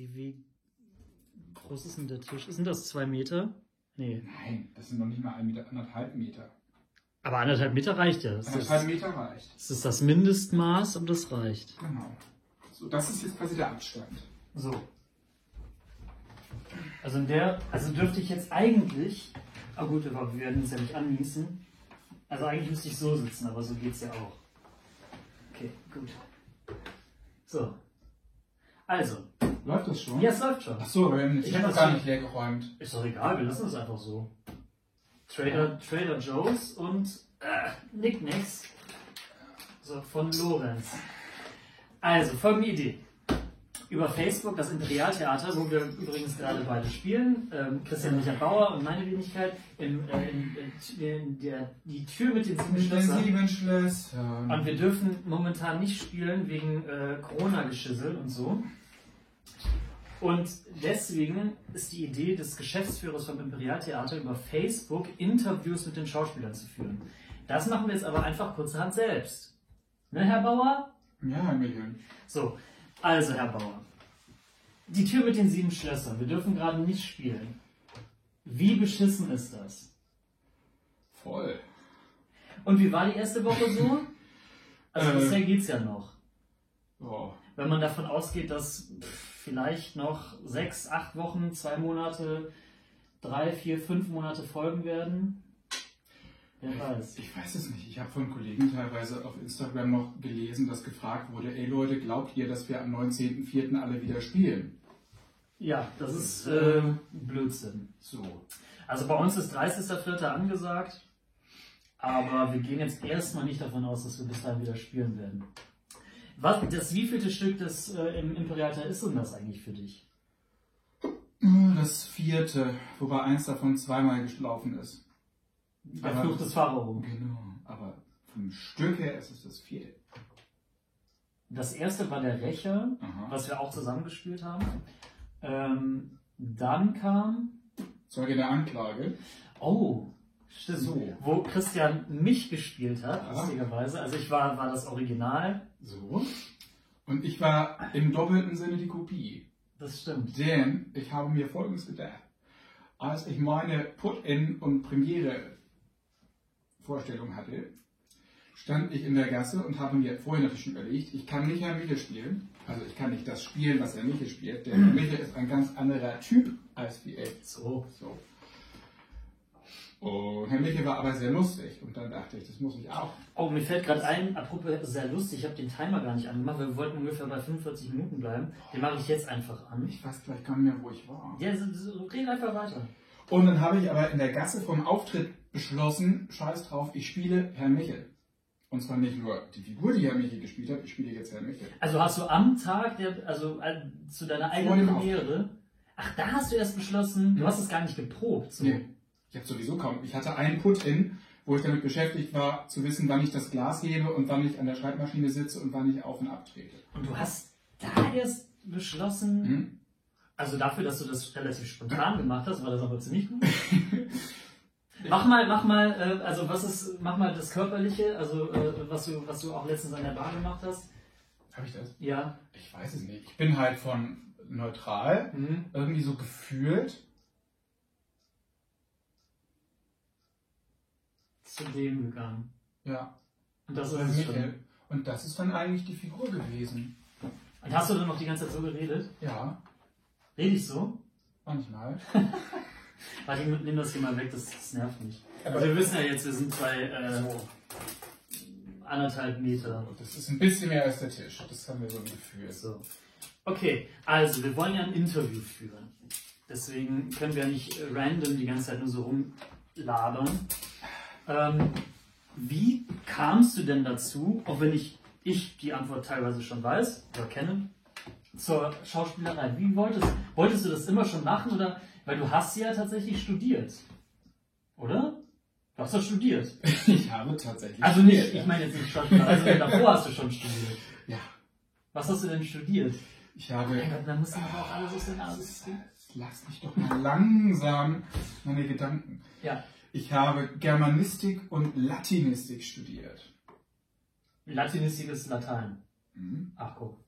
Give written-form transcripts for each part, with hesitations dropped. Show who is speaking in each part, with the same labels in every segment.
Speaker 1: Wie groß ist denn der Tisch? Sind das 2 Meter? Nee.
Speaker 2: Nein, das sind noch nicht mal 1,5 Meter.
Speaker 1: Aber 1,5 Meter reicht ja.
Speaker 2: 1,5 Meter reicht.
Speaker 1: Das ist das Mindestmaß und das reicht.
Speaker 2: Genau. So, das ist jetzt quasi der Abstand.
Speaker 1: So. Also dürfte ich jetzt eigentlich. Ah gut, aber wir werden uns ja nicht annießen. Also eigentlich müsste ich so sitzen, aber so geht's ja auch. Okay, gut. So. Also.
Speaker 2: Läuft das schon?
Speaker 1: Ja, es läuft schon.
Speaker 2: Achso, aber wir haben den Tisch noch gar nicht leer geräumt.
Speaker 1: Ist doch egal, wir lassen es einfach so. Trader Joe's und Knickknacks. So, von Lorenz. Also, folgende Idee. Über Facebook, das Imperialtheater, wo wir übrigens gerade beide spielen, Christian Michael Bauer und meine Wenigkeit, die Tür mit den 7 Schlössern. Und wir dürfen momentan nicht spielen wegen Corona-Geschissel und so. Und deswegen ist die Idee des Geschäftsführers vom Imperialtheater über Facebook Interviews mit den Schauspielern zu führen. Das machen wir jetzt aber einfach kurzerhand selbst. Ne, Herr Bauer?
Speaker 2: Ja, Herr Michael.
Speaker 1: So, also Herr Bauer. Die Tür mit den 7 Schlössern. Wir dürfen gerade nicht spielen. Wie beschissen ist das?
Speaker 2: Voll.
Speaker 1: Und wie war die erste Woche so? Also bisher geht's ja noch.
Speaker 2: Oh.
Speaker 1: Wenn man davon ausgeht, dass vielleicht noch 6, 8 Wochen, 2 Monate, 3, 4, 5 Monate folgen werden. Wer weiß.
Speaker 2: Ich weiß es nicht. Ich habe von Kollegen teilweise auf Instagram noch gelesen, dass gefragt wurde, ey Leute, glaubt ihr, dass wir am 19.04. alle wieder spielen?
Speaker 1: Ja, das ist Blödsinn. So. Also bei uns ist 30.04. angesagt, aber wir gehen jetzt erstmal nicht davon aus, dass wir bis dahin wieder spielen werden. Das wievielte Stück des im Imperialtheater ist denn das eigentlich für dich?
Speaker 2: Das 4., wobei eins davon 2-mal gelaufen ist.
Speaker 1: Der Fluch des Pharao.
Speaker 2: Genau, aber vom Stück her ist es das 4.
Speaker 1: Das erste war der Rächer, was wir auch zusammengespielt haben. Dann kam...
Speaker 2: Zeuge der Anklage.
Speaker 1: Oh, stimmt.
Speaker 2: So.
Speaker 1: Wo Christian mich gespielt hat, lustigerweise. Also ich war das Original.
Speaker 2: So. Und ich war im doppelten Sinne die Kopie.
Speaker 1: Das stimmt.
Speaker 2: Denn ich habe mir Folgendes gedacht. Als ich meine Put-In- und Premiere-Vorstellung hatte, stand ich in der Gasse und habe mir vorher natürlich schon überlegt, ich kann nicht Herr Michel spielen. Also ich kann nicht das spielen, was Herr Michel spielt. Der Herr Michel ist ein ganz anderer Typ als wie ich. So. Und Herr Michel war aber sehr lustig und dann dachte ich, das muss ich auch.
Speaker 1: Oh, mir fällt gerade ein, apropos sehr lustig, ich habe den Timer gar nicht angemacht, weil wir wollten ungefähr bei 45 Minuten bleiben. Den mache ich jetzt einfach an.
Speaker 2: Ich weiß gleich gar nicht mehr, wo ich war.
Speaker 1: Ja, red einfach weiter.
Speaker 2: Und dann habe ich aber in der Gasse vom Auftritt beschlossen, scheiß drauf, ich spiele Herrn Michel. Und zwar nicht nur die Figur, die Herr Michel gespielt hat, ich spiele jetzt Herrn Michel.
Speaker 1: Also hast du am Tag, zu deiner eigenen Premiere, ach, da hast du erst beschlossen, du hast es gar nicht geprobt. So.
Speaker 2: Nee. Ich habe sowieso kaum. Ich hatte einen Put-In, wo ich damit beschäftigt war, zu wissen, wann ich das Glas hebe und wann ich an der Schreibmaschine sitze und wann ich auf und abtrete.
Speaker 1: Und du hast da erst beschlossen, also dafür, dass du das relativ spontan gemacht hast, war das aber ziemlich gut. Mach mal, mach mal das Körperliche, also was du auch letztens an der Bar gemacht hast.
Speaker 2: Habe ich das?
Speaker 1: Ja.
Speaker 2: Ich weiß es nicht. Ich bin halt von neutral, irgendwie so gefühlt.
Speaker 1: Zu dem gegangen.
Speaker 2: Ja.
Speaker 1: Und das ist es schon.
Speaker 2: Und das ist dann eigentlich die Figur gewesen.
Speaker 1: Und hast du dann noch die ganze Zeit so geredet?
Speaker 2: Ja.
Speaker 1: Rede ich so?
Speaker 2: Manchmal.
Speaker 1: Warte, ich nehme das hier mal weg, das nervt mich. Aber wir wissen ja jetzt, wir sind bei 1,5 Meter.
Speaker 2: Das ist ein bisschen mehr als der Tisch. Das haben wir so ein Gefühl.
Speaker 1: So. Okay, also wir wollen ja ein Interview führen. Deswegen können wir nicht random die ganze Zeit nur so rumlabern. Wie kamst du denn dazu, auch wenn ich die Antwort teilweise schon weiß oder kenne, zur Schauspielerei? Wie wolltest du das immer schon machen, oder? Weil du hast ja tatsächlich studiert, oder? Du hast doch studiert.
Speaker 2: Ich habe tatsächlich
Speaker 1: also studiert. Also nicht, ich meine jetzt nicht Schauspieler, also davor hast du schon studiert.
Speaker 2: Ja.
Speaker 1: Was hast du denn studiert?
Speaker 2: Ich habe...
Speaker 1: Mein Gott, dann muss man auch alles aus der Nase ziehen.
Speaker 2: Lass mich doch mal langsam meine Gedanken.
Speaker 1: Ja.
Speaker 2: Ich habe Germanistik und Latinistik studiert.
Speaker 1: Latinistik ist Latein. Ach guck.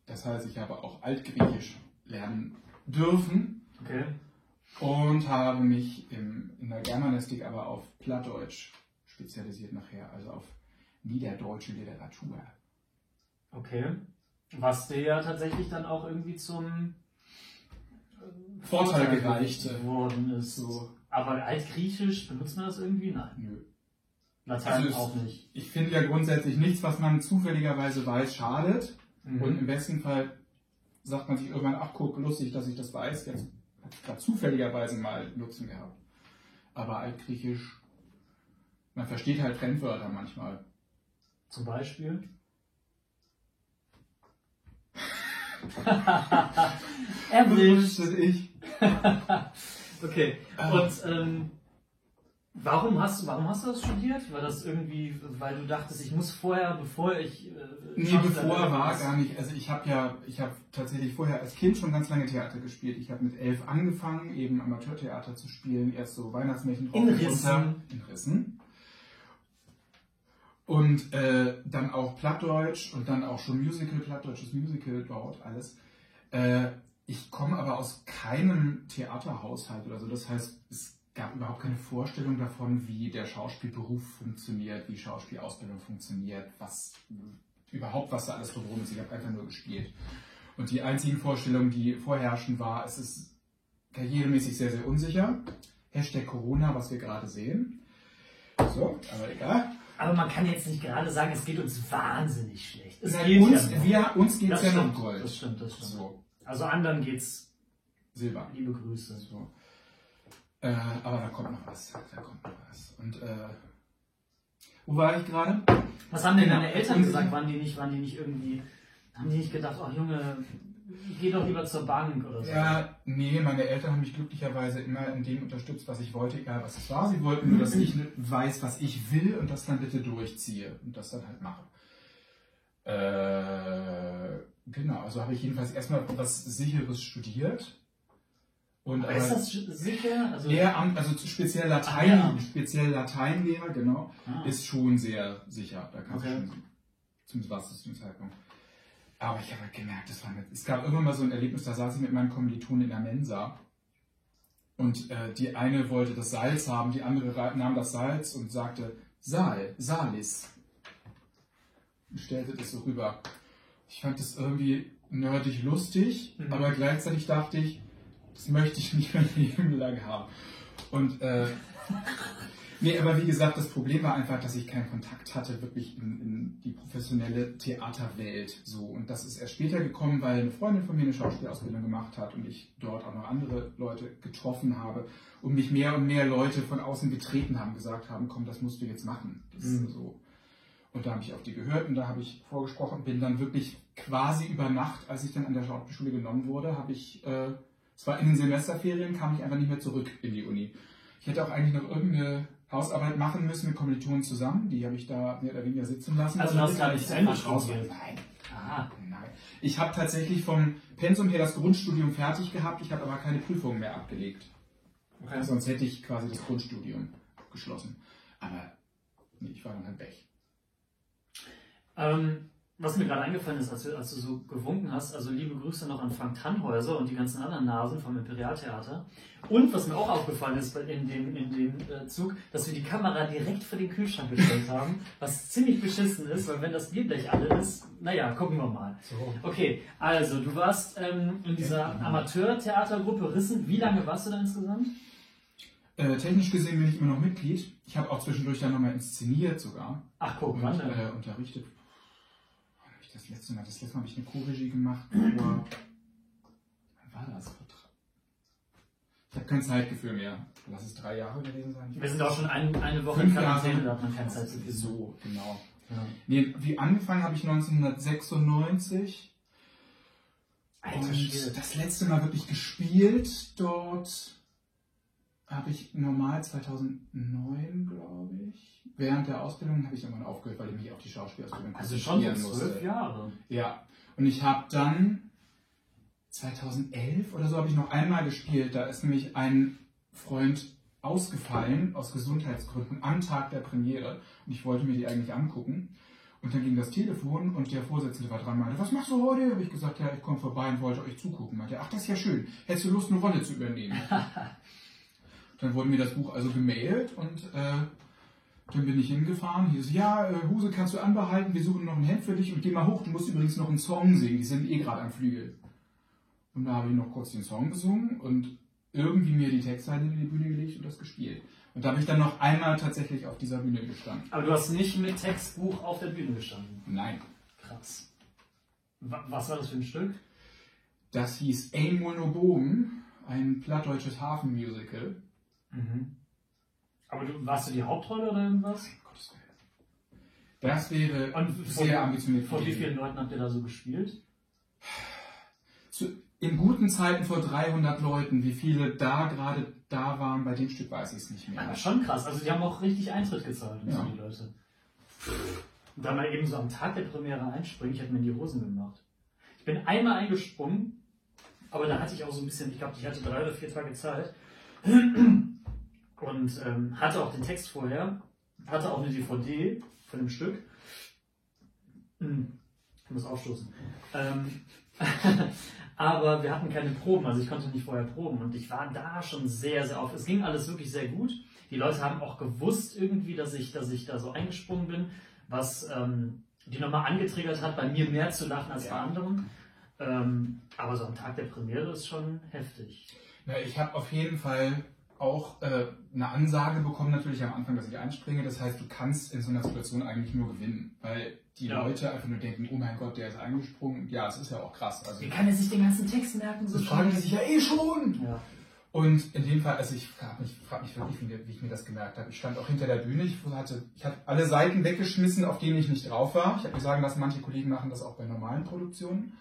Speaker 2: Das heißt, ich habe auch Altgriechisch lernen dürfen.
Speaker 1: Okay.
Speaker 2: Und habe mich in der Germanistik aber auf Plattdeutsch spezialisiert nachher, also auf niederdeutsche Literatur.
Speaker 1: Okay. Was dir ja tatsächlich dann auch irgendwie zum
Speaker 2: Vorteil gereicht
Speaker 1: worden ist.
Speaker 2: So.
Speaker 1: Aber Altgriechisch, benutzt man das irgendwie? Nein.
Speaker 2: Nö.
Speaker 1: Latein
Speaker 2: Also
Speaker 1: auch nicht.
Speaker 2: Ich finde ja grundsätzlich nichts, was man zufälligerweise weiß, schadet. Und im besten Fall sagt man sich irgendwann, ach guck, lustig, dass ich das weiß. Jetzt hat es gerade zufälligerweise mal Nutzen gehabt. Aber Altgriechisch, man versteht halt Fremdwörter manchmal.
Speaker 1: Zum Beispiel?
Speaker 2: Erwischt ich.
Speaker 1: Okay. Und warum hast du das studiert? War das irgendwie, weil du dachtest, ich muss vorher, bevor ich...
Speaker 2: Nee, bevor war gar nicht. Also ich habe tatsächlich vorher als Kind schon ganz lange Theater gespielt. Ich habe mit 11 angefangen, eben Amateurtheater zu spielen. Erst so Weihnachtsmärchen
Speaker 1: in Rissen.
Speaker 2: In Rissen. Und dann auch Plattdeutsch und dann auch schon plattdeutsches Musical dort, alles. Ich komme aber aus keinem Theaterhaushalt oder so. Das heißt, es gab überhaupt keine Vorstellung davon, wie der Schauspielberuf funktioniert, wie Schauspielausbildung funktioniert, was da alles drumherum ist. Ich habe einfach nur gespielt. Und die einzigen Vorstellungen, die vorherrschen, war, es ist karrieremäßig sehr, sehr unsicher. Hashtag Corona, was wir gerade sehen. So, aber egal.
Speaker 1: Aber man kann jetzt nicht gerade sagen, es geht uns wahnsinnig schlecht.
Speaker 2: Uns geht es ja noch Gold.
Speaker 1: Das stimmt.
Speaker 2: So.
Speaker 1: Also anderen geht's
Speaker 2: Silber.
Speaker 1: Liebe Grüße.
Speaker 2: So. Aber da kommt noch was. Und wo war ich gerade?
Speaker 1: Was haben denn deine Eltern gesagt? Haben die nicht gedacht, ach Junge, geh doch lieber zur Bank oder so?
Speaker 2: Ja, nee, meine Eltern haben mich glücklicherweise immer in dem unterstützt, was ich wollte, egal was es war. Sie wollten nur, dass ich weiß, was ich will und das dann bitte durchziehe und das dann halt mache. Genau, also habe ich jedenfalls erstmal was Sicheres studiert. Und
Speaker 1: aber ist das sicher? Also
Speaker 2: Lehramt, also speziell Lateinlehrer, genau, ist schon sehr sicher. Da kannst du schon, zumindest war es zu dem Zeitpunkt. Aber ich habe halt gemerkt, es gab irgendwann mal so ein Erlebnis, da saß ich mit meinen Kommilitonen in der Mensa und die eine wollte das Salz haben, die andere nahm das Salz und sagte Salis. Und stellte das so rüber. Ich fand das irgendwie nerdig lustig, aber gleichzeitig dachte ich, das möchte ich nicht mein Leben lang haben. Und nee, aber wie gesagt, das Problem war einfach, dass ich keinen Kontakt hatte wirklich in die professionelle Theaterwelt. So. Und das ist erst später gekommen, weil eine Freundin von mir eine Schauspielausbildung gemacht hat und ich dort auch noch andere Leute getroffen habe und mich mehr und mehr Leute von außen getreten haben, gesagt haben, komm, das musst du jetzt machen. Das ist so. Und da habe ich auf die gehört und da habe ich vorgesprochen, bin dann wirklich quasi über Nacht, als ich dann an der Schauspielschule genommen wurde, habe ich... Es war in den Semesterferien, kam ich einfach nicht mehr zurück in die Uni. Ich hätte auch eigentlich noch irgendeine Hausarbeit machen müssen mit Kommilitonen zusammen. Die habe ich da mehr oder weniger sitzen lassen.
Speaker 1: Also du hast gar nicht zu Ende studiert?
Speaker 2: Nein. Nein. Ich habe tatsächlich vom Pensum her das Grundstudium fertig gehabt. Ich habe aber keine Prüfungen mehr abgelegt. Okay. Sonst hätte ich quasi das Grundstudium abgeschlossen. Aber nee, ich war dann halt weg.
Speaker 1: Was mir gerade eingefallen ist, als du so gewunken hast, also liebe Grüße noch an Frank Tannhäuser und die ganzen anderen Nasen vom Imperialtheater. Und was mir auch aufgefallen ist in dem Zug, dass wir die Kamera direkt vor den Kühlschrank gestellt haben, was ziemlich beschissen ist, weil wenn das Bierblech alle ist, naja, gucken wir mal. So. Okay, also du warst in dieser Amateurtheatergruppe Rissen. Wie lange warst du da insgesamt?
Speaker 2: Technisch gesehen bin ich immer noch Mitglied. Ich habe auch zwischendurch dann nochmal inszeniert sogar.
Speaker 1: Ach guck, wann denn?
Speaker 2: Unterrichtet. Das letzte Mal habe ich eine Co-Regie gemacht. Wann war das? Ich habe kein Zeitgefühl mehr. Lass es 3 Jahre gewesen sein.
Speaker 1: Wir sind auch schon eine Woche in Quarantäne, da hat man kein Zeitgefühl.
Speaker 2: So, genau. Ja. Nee, wie angefangen habe ich 1996. Und das letzte Mal wirklich gespielt dort habe ich normal 2009, glaube ich. Während der Ausbildung habe ich irgendwann aufgehört, weil ich mich auf die Schauspielausbildung
Speaker 1: konzentrieren musste. Also schon 12 Jahre?
Speaker 2: Ja. Und ich habe dann 2011 oder so habe ich noch einmal gespielt. Da ist nämlich ein Freund ausgefallen aus Gesundheitsgründen am Tag der Premiere. Und ich wollte mir die eigentlich angucken. Und dann ging das Telefon und der Vorsitzende war dran und meinte, was machst du heute? Habe ich gesagt, ja, ich komme vorbei und wollte euch zugucken. Meinte, ach, das ist ja schön. Hättest du Lust, eine Rolle zu übernehmen? Dann wurde mir das Buch also gemailt und dann bin ich hingefahren. Hier ist, ja, Huse kannst du anbehalten, wir suchen noch ein Hemd für dich und geh mal hoch, du musst übrigens noch einen Song singen, die sind eh gerade am Flügel. Und da habe ich noch kurz den Song gesungen und irgendwie mir die Textzeile in die Bühne gelegt und das gespielt. Und da habe ich dann noch einmal tatsächlich auf dieser Bühne gestanden.
Speaker 1: Aber du hast nicht mit Textbuch auf der Bühne gestanden?
Speaker 2: Nein.
Speaker 1: Krass. Was war das für ein Stück?
Speaker 2: Das hieß Einmal no Bogen, ein plattdeutsches Hafenmusical.
Speaker 1: Mhm. Aber warst du die Hauptrolle oder irgendwas?
Speaker 2: Gottes Willen. Das wäre sehr ambitioniert.
Speaker 1: Vor wie vielen Leuten habt ihr da so gespielt?
Speaker 2: In guten Zeiten vor 300 Leuten. Wie viele da gerade da waren, bei dem Stück weiß ich es nicht mehr.
Speaker 1: Ja, schon krass. Also die haben auch richtig Eintritt gezahlt,
Speaker 2: ja.
Speaker 1: Die Leute. Und da mal eben so am Tag der Premiere einspringen, ich hätte mir in die Hosen gemacht. Ich bin einmal eingesprungen, aber da hatte ich auch so ein bisschen, ich glaube, ich hatte 3 oder 4 Tage Zeit und hatte auch den Text vorher, hatte auch eine DVD von dem Stück. Ich muss aufstoßen. Aber wir hatten keine Proben, also ich konnte nicht vorher proben und ich war da schon sehr, sehr auf. Es ging alles wirklich sehr gut. Die Leute haben auch gewusst irgendwie, dass ich da so eingesprungen bin, was die nochmal angetriggert hat, bei mir mehr zu lachen als bei anderen. Aber so am Tag der Premiere ist schon heftig.
Speaker 2: Na, ich habe auf jeden Fall auch eine Ansage bekommen, natürlich am Anfang, dass ich einspringe. Das heißt, du kannst in so einer Situation eigentlich nur gewinnen, weil die Leute einfach nur denken, oh mein Gott, der ist eingesprungen. Ja, es ist ja auch krass. Also,
Speaker 1: wie kann er sich den ganzen Text merken? So
Speaker 2: das fragen die sich ja eh schon.
Speaker 1: Ja.
Speaker 2: Und in dem Fall, also ich frage mich wirklich, wie ich mir das gemerkt habe. Ich stand auch hinter der Bühne, ich habe alle Seiten weggeschmissen, auf denen ich nicht drauf war. Ich habe mir sagen lassen, manche Kollegen machen das auch bei normalen Produktionen.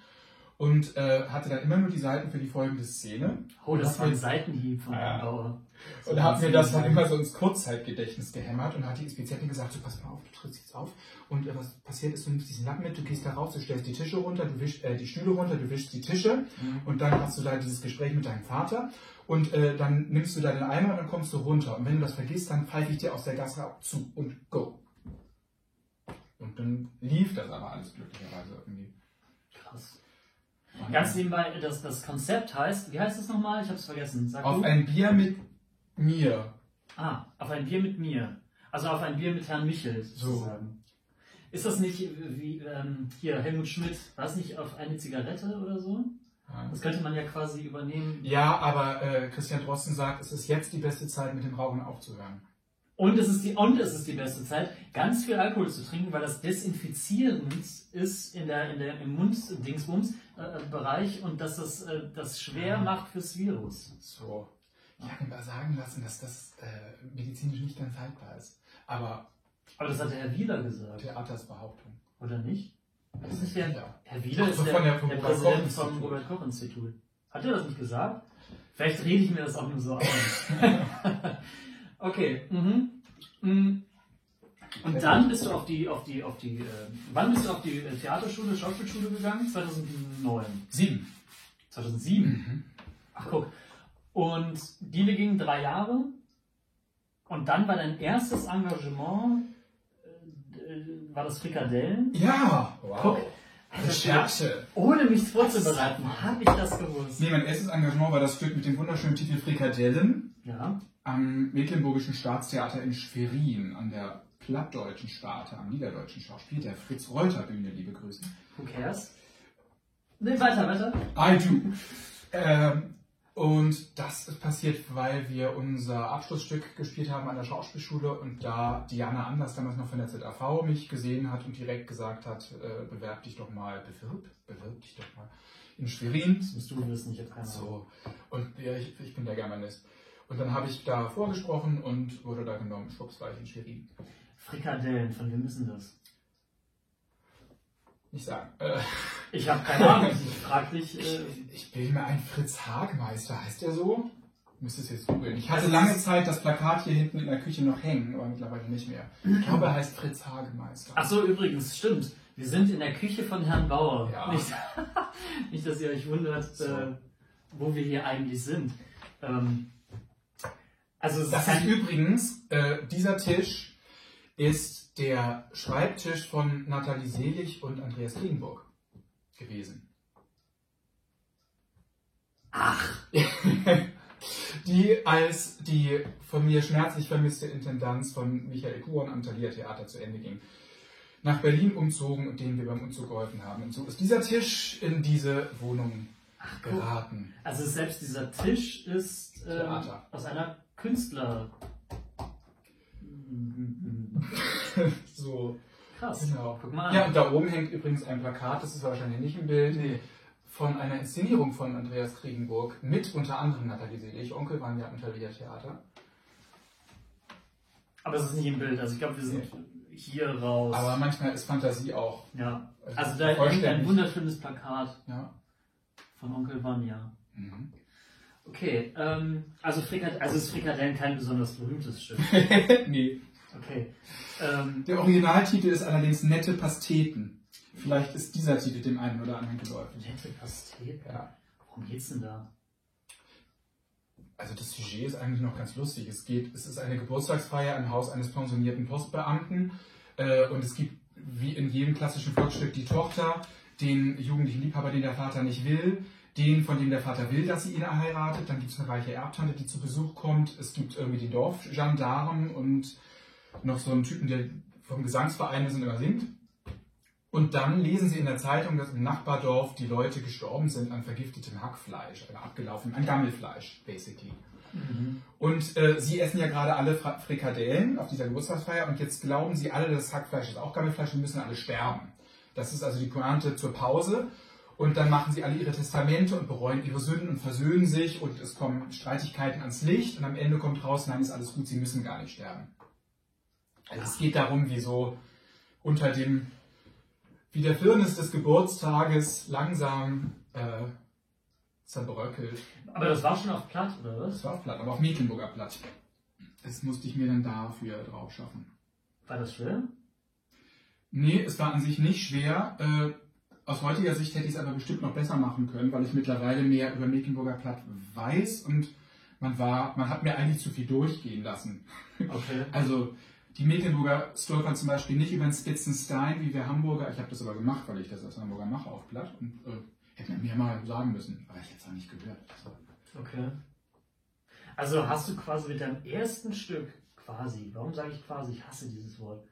Speaker 2: Und hatte dann immer nur die Seiten für die folgende Szene.
Speaker 1: Oh, das war ein Seitenhieb von
Speaker 2: Herrn
Speaker 1: Bauer.
Speaker 2: So, und habe mir das dann immer so ins Kurzzeitgedächtnis gehämmert und hat die Inspizientin gesagt, so pass mal auf, du trittst jetzt auf und was passiert ist, du nimmst diesen Lappen mit, du gehst da raus, du stellst die Tische runter, du wischst die Stühle runter, du wischst die Tische und dann hast du da dieses Gespräch mit deinem Vater und dann nimmst du da den Eimer und dann kommst du runter und wenn du das vergisst, dann pfeife ich dir aus der Gasse ab zu und go. Und dann lief das aber alles glücklicherweise irgendwie.
Speaker 1: Krass. Ganz nebenbei, das Konzept heißt, wie heißt es nochmal? Ich habe es vergessen. Sag
Speaker 2: auf
Speaker 1: du?
Speaker 2: Ein Bier mit mir.
Speaker 1: Ah, auf ein Bier mit mir. Also auf ein Bier mit Herrn Michel sozusagen. So. Ist das nicht wie hier Helmut Schmidt, war es nicht auf eine Zigarette oder so? Ja. Das könnte man ja quasi übernehmen.
Speaker 2: Ja, aber Christian Drosten sagt, es ist jetzt die beste Zeit, mit dem Rauchen aufzuhören.
Speaker 1: Und es ist die beste Zeit, ganz viel Alkohol zu trinken, weil das desinfizierend ist im Mund-Dingsbums-Bereich und dass das schwer macht fürs Virus.
Speaker 2: So. Ich habe mir mal sagen lassen, dass das medizinisch nicht ganz haltbar ist. Aber
Speaker 1: das hat der Herr Wieler gesagt.
Speaker 2: Theaters Behauptung.
Speaker 1: Oder nicht?
Speaker 2: Das ist nicht
Speaker 1: Herr Wieler ist der Präsident vom Robert-Koch-Institut. Hat er das nicht gesagt? Vielleicht rede ich mir das auch nur so aus. Okay. Und dann bist du wann bist du auf die Theaterschule, Schauspielschule gegangen? 2009. 2007? Ach guck. Und die gingen 3 Jahre. Und dann war dein erstes Engagement, war das Frikadellen?
Speaker 2: Ja! Wow.
Speaker 1: Guck.
Speaker 2: Recherche.
Speaker 1: Ohne mich vorzubereiten, habe ich das gewusst.
Speaker 2: Nee, mein erstes Engagement war das Stück mit dem wunderschönen Titel Frikadellen.
Speaker 1: Ja.
Speaker 2: Am Mecklenburgischen Staatstheater in Schwerin, an der plattdeutschen Sparte, am niederdeutschen Schauspiel, der Fritz-Reuter-Bühne, liebe Grüße.
Speaker 1: Who cares? Nee, weiter.
Speaker 2: I do. Und das ist passiert, weil wir unser Abschlussstück gespielt haben an der Schauspielschule und da Diana Anders, damals noch von der ZAV, mich gesehen hat und direkt gesagt hat, bewirb dich doch mal in Schwerin.
Speaker 1: Das musst du wissen, ich habe keine Ahnung.
Speaker 2: So. Und ja, ich bin der Germanist. Und dann habe ich da vorgesprochen und wurde da genommen, schwupps war ich in Schwerin.
Speaker 1: Frikadellen, von wem ist denn das?
Speaker 2: Nicht sagen.
Speaker 1: Ich habe keine Ahnung, ich frage dich.
Speaker 2: Ich bilde mir ein Fritz Hagmeister, heißt der so? Müsste es jetzt googeln. Ich hatte lange Zeit das Plakat hier hinten in der Küche noch hängen, aber mittlerweile nicht mehr. Ich glaube, er heißt Fritz Hagmeister.
Speaker 1: Ach so, übrigens, stimmt. Wir sind in der Küche von Herrn Bauer.
Speaker 2: Ja.
Speaker 1: Nicht, dass ihr euch wundert, wo wir hier eigentlich sind.
Speaker 2: Also das ist übrigens, dieser Tisch ist ist der Schreibtisch von Nathalie Selig und Andreas Kriegenburg gewesen.
Speaker 1: Ach!
Speaker 2: Die als die von mir schmerzlich vermisste Intendanz von Michael Kuhn am Thalia Theater zu Ende ging, nach Berlin umzogen und denen wir beim Umzug geholfen haben. Und so ist dieser Tisch in diese Wohnung geraten.
Speaker 1: Also selbst dieser Tisch ist aus einer Künstler...
Speaker 2: So.
Speaker 1: Krass.
Speaker 2: Genau.
Speaker 1: Guck mal an.
Speaker 2: Ja, und da oben hängt übrigens ein Plakat, das ist wahrscheinlich nicht im Bild, von einer Inszenierung von Andreas Kriegenburg mit unter anderem Nathalie Selig. Onkel waren ja im Thalia Theater.
Speaker 1: Aber es ist nicht im Bild, also ich glaube, wir sind hier raus.
Speaker 2: Aber manchmal ist Fantasie auch.
Speaker 1: Ja, also da hängt ein wunderschönes Plakat von Onkel Vanya.
Speaker 2: Mhm.
Speaker 1: Okay, also ist Frikadellen kein besonders berühmtes Stück?
Speaker 2: Nee.
Speaker 1: Okay.
Speaker 2: Der Originaltitel ist allerdings Nette Pasteten. Vielleicht ist dieser Titel dem einen oder anderen geläufig.
Speaker 1: Nette Pasteten?
Speaker 2: Ja.
Speaker 1: Worum geht's denn da?
Speaker 2: Also das Sujet ist eigentlich noch ganz lustig. Es ist eine Geburtstagsfeier im Haus eines pensionierten Postbeamten und es gibt wie in jedem klassischen Volksstück die Tochter, den jugendlichen Liebhaber, den der Vater nicht will, den, von dem der Vater will, dass sie ihn heiratet. Dann gibt es eine reiche Erbtante, die zu Besuch kommt. Es gibt irgendwie den Dorfgendarm und noch so einen Typen, der vom Gesangsverein ist und immer singt. Und dann lesen sie in der Zeitung, dass im Nachbardorf die Leute gestorben sind an vergiftetem Hackfleisch, abgelaufen, an Gammelfleisch, basically. Mhm. Und sie essen ja gerade alle Frikadellen auf dieser Geburtstagsfeier und jetzt glauben sie alle, das Hackfleisch ist auch Gammelfleisch und müssen alle sterben. Das ist also die Pointe zur Pause. Und dann machen sie alle ihre Testamente und bereuen ihre Sünden und versöhnen sich und es kommen Streitigkeiten ans Licht und am Ende kommt raus, nein, ist alles gut, sie müssen gar nicht sterben. Also es geht darum, wie so wie der Firnis des Geburtstages langsam zerbröckelt.
Speaker 1: Aber das war schon auf Platt, oder was?
Speaker 2: Das war auf Platt, aber auf Mecklenburger Platt. Das musste ich mir dann dafür drauf schaffen.
Speaker 1: War das schwer?
Speaker 2: Nee, es war an sich nicht schwer. Aus heutiger Sicht hätte ich es aber bestimmt noch besser machen können, weil ich mittlerweile mehr über Mecklenburger Platt weiß und man hat mir eigentlich zu viel durchgehen lassen.
Speaker 1: Okay.
Speaker 2: Also die Mecklenburger stolpern zum Beispiel nicht über den Spitzenstein wie wir Hamburger. Ich habe das aber gemacht, weil ich das als Hamburger mache auf Platt und hätte mir mehr sagen müssen. Aber ich hätte es auch nicht gehört.
Speaker 1: Okay. Also hast du quasi mit deinem ersten Stück, warum sage ich quasi, ich hasse dieses Wort,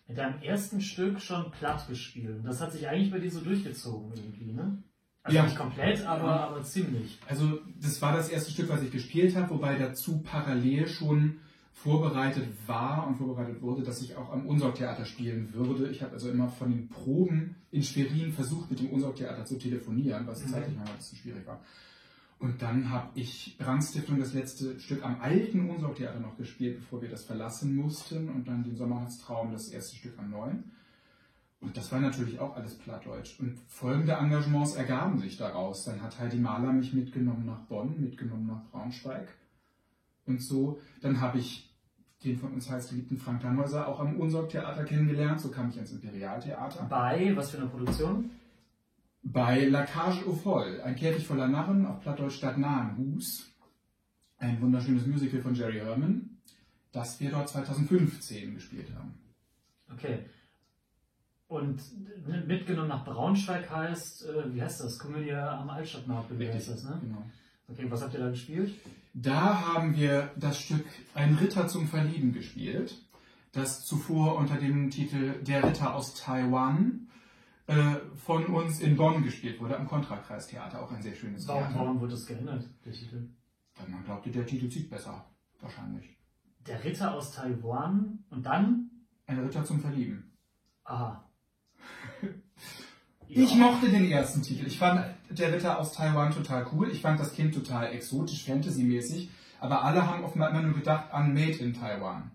Speaker 1: mit deinem ersten Stück schon Platt gespielt. Und das hat sich eigentlich bei dir so durchgezogen irgendwie, ne? Also nicht komplett, aber ziemlich.
Speaker 2: Also das war das erste Stück, was ich gespielt habe, wobei dazu parallel schon vorbereitet war und vorbereitet wurde, dass ich auch am Unsorgtheater spielen würde. Ich habe also immer von den Proben in Schwerin versucht, mit dem Unsorgtheater zu telefonieren, was zeitlich mal ein bisschen schwierig war. Und dann habe ich Brandstiftung, das letzte Stück am alten Unsorgtheater noch gespielt, bevor wir das verlassen mussten. Und dann den Sommernachtstraum, das erste Stück am neuen. Und das war natürlich auch alles Plattdeutsch. Und folgende Engagements ergaben sich daraus. Dann hat Heidi Mahler mich mitgenommen nach Bonn, mitgenommen nach Braunschweig. Und so, dann habe ich den von uns heißgeliebten Frank Tannhäuser auch am Unsorgtheater kennengelernt. So kam ich ins Imperialtheater.
Speaker 1: Bei was für eine Produktion?
Speaker 2: Bei La Cage au Foll, ein Käfig voller Narren, auf Plattdeutsch Stadt nahen Hus. Ein wunderschönes Musical von Jerry Herman, das wir dort 2015 gespielt haben.
Speaker 1: Okay. Und mitgenommen nach Braunschweig heißt, wie heißt das? Komödie am Altstadtmarkt, wie heißt das, ne? Genau. Okay, was habt ihr da gespielt?
Speaker 2: Da haben wir das Stück Ein Ritter zum Verlieben gespielt, das zuvor unter dem Titel Der Ritter aus Taiwan von uns in Bonn gespielt wurde, am Kontrakreistheater, auch ein sehr schönes Theater.
Speaker 1: Warum wurde das geändert, der Titel?
Speaker 2: Weil man glaubte, der Titel zieht besser, wahrscheinlich.
Speaker 1: Der Ritter aus Taiwan und dann?
Speaker 2: Ein Ritter zum Verlieben.
Speaker 1: Aha.
Speaker 2: Ich mochte den ersten Titel. Ich fand Der Ritter aus Taiwan total cool. Ich fand das Kind total exotisch, fantasymäßig. Aber alle haben offenbar immer nur gedacht an Made in Taiwan.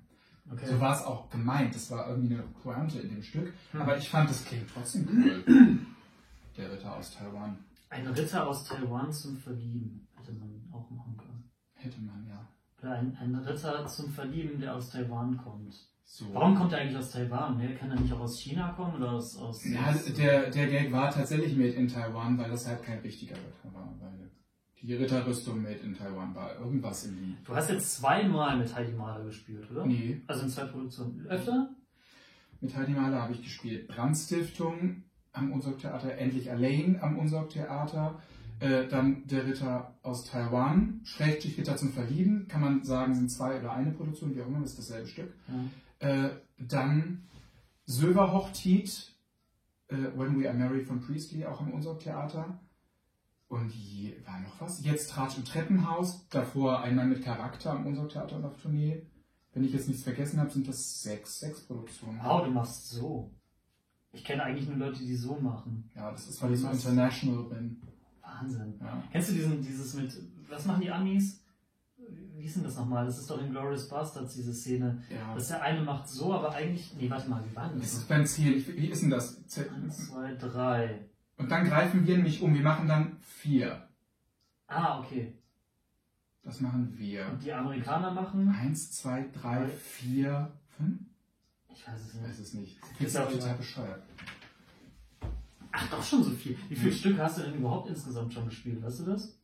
Speaker 2: Okay. So war es auch gemeint. Das war irgendwie eine Pointe in dem Stück. Aber ich fand das klingt trotzdem cool. Der Ritter aus Taiwan.
Speaker 1: Ein Ritter aus Taiwan zum Verlieben. Hätte man auch machen können.
Speaker 2: Hätte man, ja.
Speaker 1: Oder ein Ritter zum Verlieben, der aus Taiwan kommt.
Speaker 2: So.
Speaker 1: Warum kommt er eigentlich aus Taiwan? Kann er nicht auch aus China kommen oder aus
Speaker 2: ja, der Gag war tatsächlich Made in Taiwan, weil das halt kein richtiger Ritter war. Weil die Ritterrüstung Made in Taiwan war. Irgendwas in die.
Speaker 1: Du hast jetzt zweimal mit Heidi Mahler gespielt, oder?
Speaker 2: Nee.
Speaker 1: Also in 2 Produktionen. Öfter?
Speaker 2: Mit Heidi Mahler habe ich gespielt Brandstiftung am Unsorg-Theater, Endlich Alain am Unsorg-Theater, dann Der Ritter aus Taiwan, Schrägstrich Ritter zum Verlieben, kann man sagen, sind 2 oder eine Produktion, wie auch immer, das ist dasselbe Stück. Dann Silberhochtit, When We Are Married von Priestley, auch am Unsorg-Theater. Und war noch was? Jetzt Tratsch im Treppenhaus, davor Ein Mann mit Charakter am Unsorg-Theater und auf Tournee. Wenn ich jetzt nichts vergessen habe, sind das 6 Produktionen.
Speaker 1: Oh, du machst so. Ich kenne eigentlich nur Leute, die so machen.
Speaker 2: Ja, das ist, weil ich so international bin.
Speaker 1: Wahnsinn.
Speaker 2: Ja.
Speaker 1: Kennst du dieses mit, was machen die Amis? Wie ist denn das nochmal? Das ist doch in Glorious Bastards, diese Szene.
Speaker 2: Ja.
Speaker 1: Dass der eine macht so, aber eigentlich... Nee, warte mal, wie war denn das?
Speaker 2: Das ist beim Ziel. Wie ist denn das?
Speaker 1: 1, 2, 3.
Speaker 2: Und dann greifen wir nämlich um. Wir machen dann 4.
Speaker 1: Ah, okay.
Speaker 2: Das machen wir.
Speaker 1: Und die Amerikaner machen?
Speaker 2: 1, 2, 3, 4, 5?
Speaker 1: Ich weiß es nicht.
Speaker 2: Ich weiß es nicht. Das ist auch total bescheuert.
Speaker 1: Ach, doch schon so viel. Wie viele Stücke hast du denn überhaupt insgesamt schon gespielt? Weißt du das?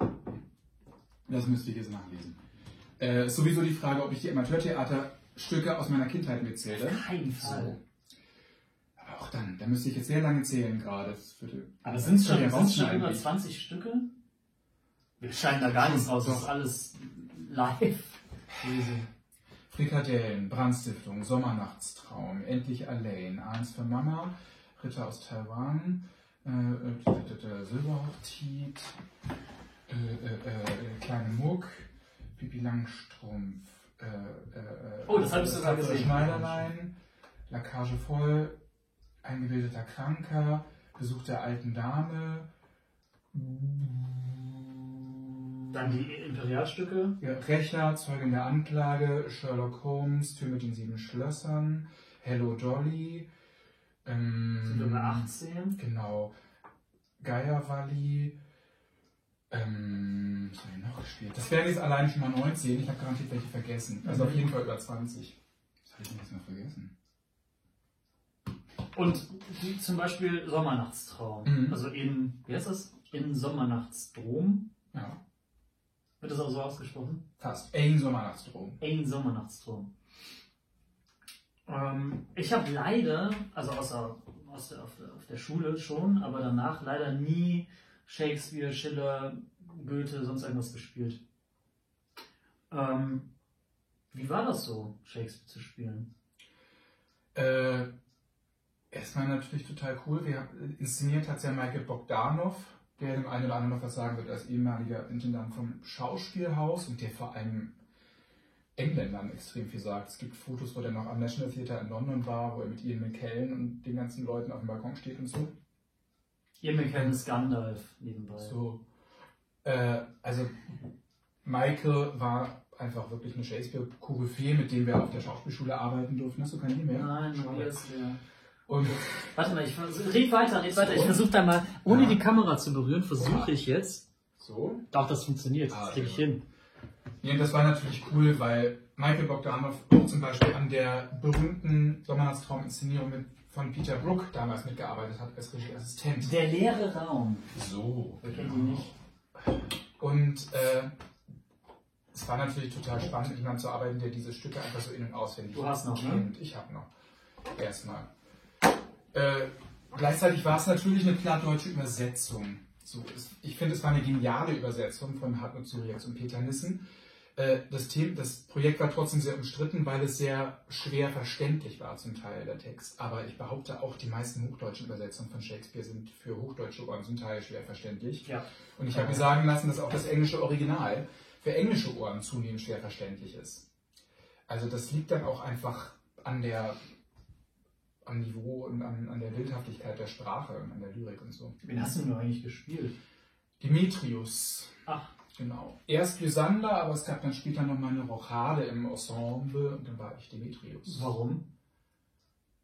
Speaker 2: Das müsste ich jetzt nachlesen. Ist sowieso die Frage, ob ich die Amateurtheaterstücke aus meiner Kindheit mitzähle.
Speaker 1: Auf keinen Fall.
Speaker 2: So. Aber auch dann müsste ich jetzt sehr lange zählen gerade.
Speaker 1: Aber sind es schon über 20 Stücke? Wir scheinen da gar nichts raus. Das ist alles live.
Speaker 2: Frikadellen, Brandstiftung, Sommernachtstraum, Endlich Alain, Eins für Mama, Ritter aus Taiwan, Silberhochtit, Kleine Muck, Pipi Langstrumpf,
Speaker 1: oh, das habe ich sogar gesehen.
Speaker 2: Schneiderlein, Lackage voll, Eingebildeter Kranker, Besuch der alten Dame,
Speaker 1: dann die Imperialstücke.
Speaker 2: Ja, Rächer, Zeugin der Anklage, Sherlock Holmes, Tür mit den 7 Schlössern, Hello Dolly.
Speaker 1: Sind wir bei 18?
Speaker 2: Genau. Geierwalli. Was habe ich noch gespielt? Das wären jetzt allein schon mal 19. Ich habe garantiert welche vergessen. Also auf jeden Fall über 20. Was habe ich denn jetzt noch vergessen?
Speaker 1: Und die, zum Beispiel Sommernachtstraum. Also wie heißt das? In Sommernachtsdrom.
Speaker 2: Ja.
Speaker 1: Wird das auch so ausgesprochen?
Speaker 2: Fast. Ein Sommernachtsdrom.
Speaker 1: Ein Sommernachtsdrom. Ich habe leider, also außer auf der Schule schon, aber danach leider nie Shakespeare, Schiller, Goethe, sonst irgendwas gespielt. Wie war das so, Shakespeare zu spielen?
Speaker 2: Erstmal natürlich total cool. Inszeniert hat es ja Michael Bogdanov, der dem einen oder anderen noch was sagen wird, als ehemaliger Intendant vom Schauspielhaus und der vor allem Engländern extrem viel sagt. Es gibt Fotos, wo der noch am National Theatre in London war, wo er mit Ian McKellen und den ganzen Leuten auf dem Balkon steht und so.
Speaker 1: Ian McKellen ist Gandalf nebenbei.
Speaker 2: So. Also Michael war einfach wirklich eine Shakespeare-Koryphäe, mit dem wir auf der Schauspielschule arbeiten durften. Hast du keine E-Mail?
Speaker 1: Nein, Matthias, ja.
Speaker 2: Und
Speaker 1: warte mal, red weiter. So. Ich versuche da mal, ohne die Kamera zu berühren, versuche ich jetzt.
Speaker 2: So?
Speaker 1: Doch, das funktioniert. Das kriege ich hin.
Speaker 2: Ja, das war natürlich cool, weil Michael Bogdanov auch zum Beispiel an der berühmten Sommernachtstraum-Inszenierung von Peter Brook damals mitgearbeitet hat als Regieassistent.
Speaker 1: Der leere Raum.
Speaker 2: So.
Speaker 1: Wer kennt ihn nicht?
Speaker 2: Und es war natürlich total spannend, mit jemandem zu arbeiten, der diese Stücke einfach so in- und auswendig
Speaker 1: Du hast noch,
Speaker 2: kennt. Ich habe noch. Erstmal. Gleichzeitig war es natürlich eine plattdeutsche Übersetzung. So, ich finde, es war eine geniale Übersetzung von Hartmut Syriac und Peter Nissen. Das Projekt war trotzdem sehr umstritten, weil es sehr schwer verständlich war, zum Teil der Text. Aber ich behaupte auch, die meisten hochdeutschen Übersetzungen von Shakespeare sind für hochdeutsche Ohren zum Teil schwer verständlich.
Speaker 1: Ja.
Speaker 2: Und ich habe mir sagen lassen, dass auch das englische Original für englische Ohren zunehmend schwer verständlich ist. Also das liegt dann auch einfach am Niveau und an der Bildhaftigkeit der Sprache und an der Lyrik und so.
Speaker 1: Wen hast du denn eigentlich gespielt?
Speaker 2: Demetrius.
Speaker 1: Ach.
Speaker 2: Genau. Erst Lysander, aber es gab dann später nochmal eine Rochade im Ensemble und dann war ich Demetrius.
Speaker 1: Warum?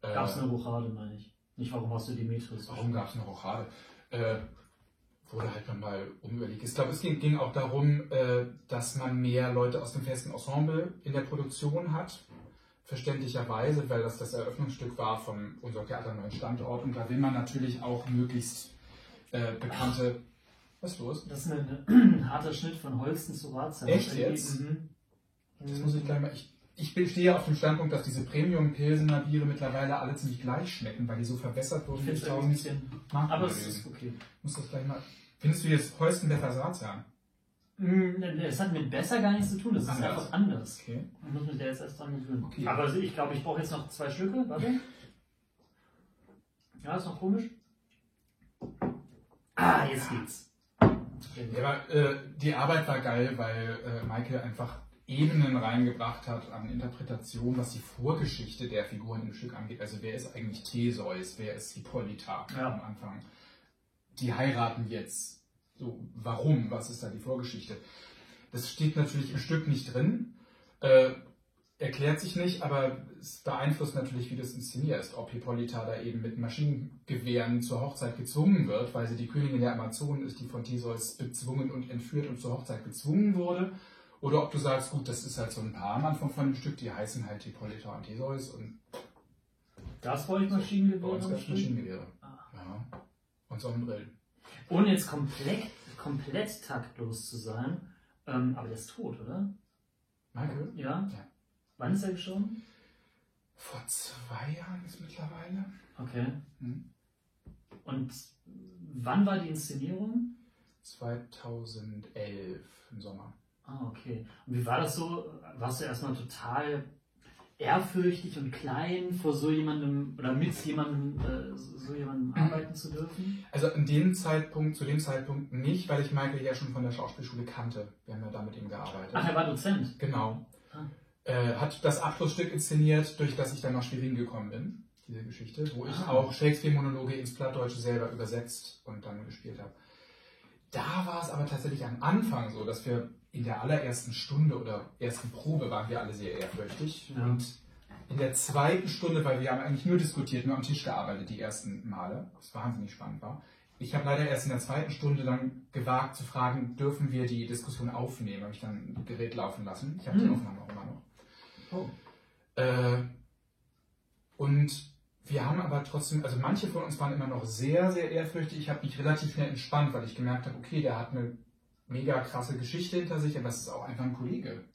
Speaker 1: Gab es eine Rochade, meine ich. Nicht, warum hast du Demetrius?
Speaker 2: Warum gab es eine Rochade? Wurde halt nochmal umüberlegt. Ich glaube, es ging auch darum, dass man mehr Leute aus dem festen Ensemble in der Produktion hat. Verständlicherweise, weil das Eröffnungsstück war von unserem Theater neuen Standort und da will man natürlich auch möglichst bekannte... Was ist los?
Speaker 1: Das ist ein harter Schnitt von Holsten zu Ratsherr.
Speaker 2: Echt jetzt?
Speaker 1: Mhm.
Speaker 2: Das muss ich gleich mal... ich stehe auf dem Standpunkt, dass diese Premium-Pilsener Biere mittlerweile alle ziemlich gleich schmecken, weil die so verbessert wurden.
Speaker 1: Ich finde es ein bisschen... Aber es ist okay.
Speaker 2: Muss das gleich mal... Findest du jetzt Holstenbecher Sarzan?
Speaker 1: Es hat mit besser gar nichts zu tun, das ist einfach anders.
Speaker 2: Okay.
Speaker 1: Ich muss mich da jetzt erst dran gewöhnen.
Speaker 2: Okay.
Speaker 1: Aber ich glaube, ich brauche jetzt noch 2 Stücke. Warte. Ja, ist noch komisch. Ah, jetzt geht's.
Speaker 2: Ja, aber die Arbeit war geil, weil Michael einfach Ebenen reingebracht hat an Interpretation, was die Vorgeschichte der Figuren im Stück angeht. Also wer ist eigentlich Theseus, wer ist Hippolyta am Anfang? Die heiraten jetzt. So, warum? Was ist da die Vorgeschichte? Das steht natürlich im Stück nicht drin, erklärt sich nicht, aber es beeinflusst natürlich, wie das inszeniert ist. Ob Hippolyta da eben mit Maschinengewehren zur Hochzeit gezwungen wird, weil sie die Königin der Amazonen ist, die von Theseus bezwungen und entführt und zur Hochzeit gezwungen wurde. Oder ob du sagst, gut, das ist halt so ein Paar am Anfang von dem Stück, die heißen halt Hippolyta und Theseus. Und
Speaker 1: das wollte ich Maschinengewehre.
Speaker 2: Bei uns gab es Maschinengewehre. Ja. Und Sonnenbrillen.
Speaker 1: Ohne jetzt komplett taktlos zu sein, aber der ist tot, oder?
Speaker 2: Michael?
Speaker 1: Ja. Wann ist er gestorben?
Speaker 2: Vor 2 Jahren ist mittlerweile.
Speaker 1: Okay. Und wann war die Inszenierung?
Speaker 2: 2011 im Sommer.
Speaker 1: Ah, okay. Und wie war das so? Warst du erstmal total ehrfürchtig und klein, vor so jemandem oder mit jemandem so jemandem arbeiten zu dürfen?
Speaker 2: Also zu dem Zeitpunkt nicht, weil ich Michael ja schon von der Schauspielschule kannte. Wir haben ja da mit ihm gearbeitet.
Speaker 1: Ach, er war Dozent?
Speaker 2: Genau. Hat das Abschlussstück inszeniert, durch das ich dann nach Schwerin gekommen bin, diese Geschichte, wo ich auch Shakespeare-Monologe ins Plattdeutsche selber übersetzt und dann gespielt habe. Da war es aber tatsächlich am Anfang so, dass wir in der allerersten Stunde oder ersten Probe waren wir alle sehr ehrfürchtig. Ja. Und in der zweiten Stunde, weil wir haben eigentlich nur diskutiert, nur am Tisch gearbeitet die ersten Male, was wahnsinnig spannend war. Ich habe leider erst in der zweiten Stunde dann gewagt zu fragen, dürfen wir die Diskussion aufnehmen? Habe ich dann ein Gerät laufen lassen. Ich habe die Aufnahme auch immer noch. Oh. Und wir haben aber trotzdem, also manche von uns waren immer noch sehr, sehr ehrfürchtig. Ich habe mich relativ schnell entspannt, weil ich gemerkt habe, okay, der hat eine mega krasse Geschichte hinter sich, aber es ist auch einfach ein Kollege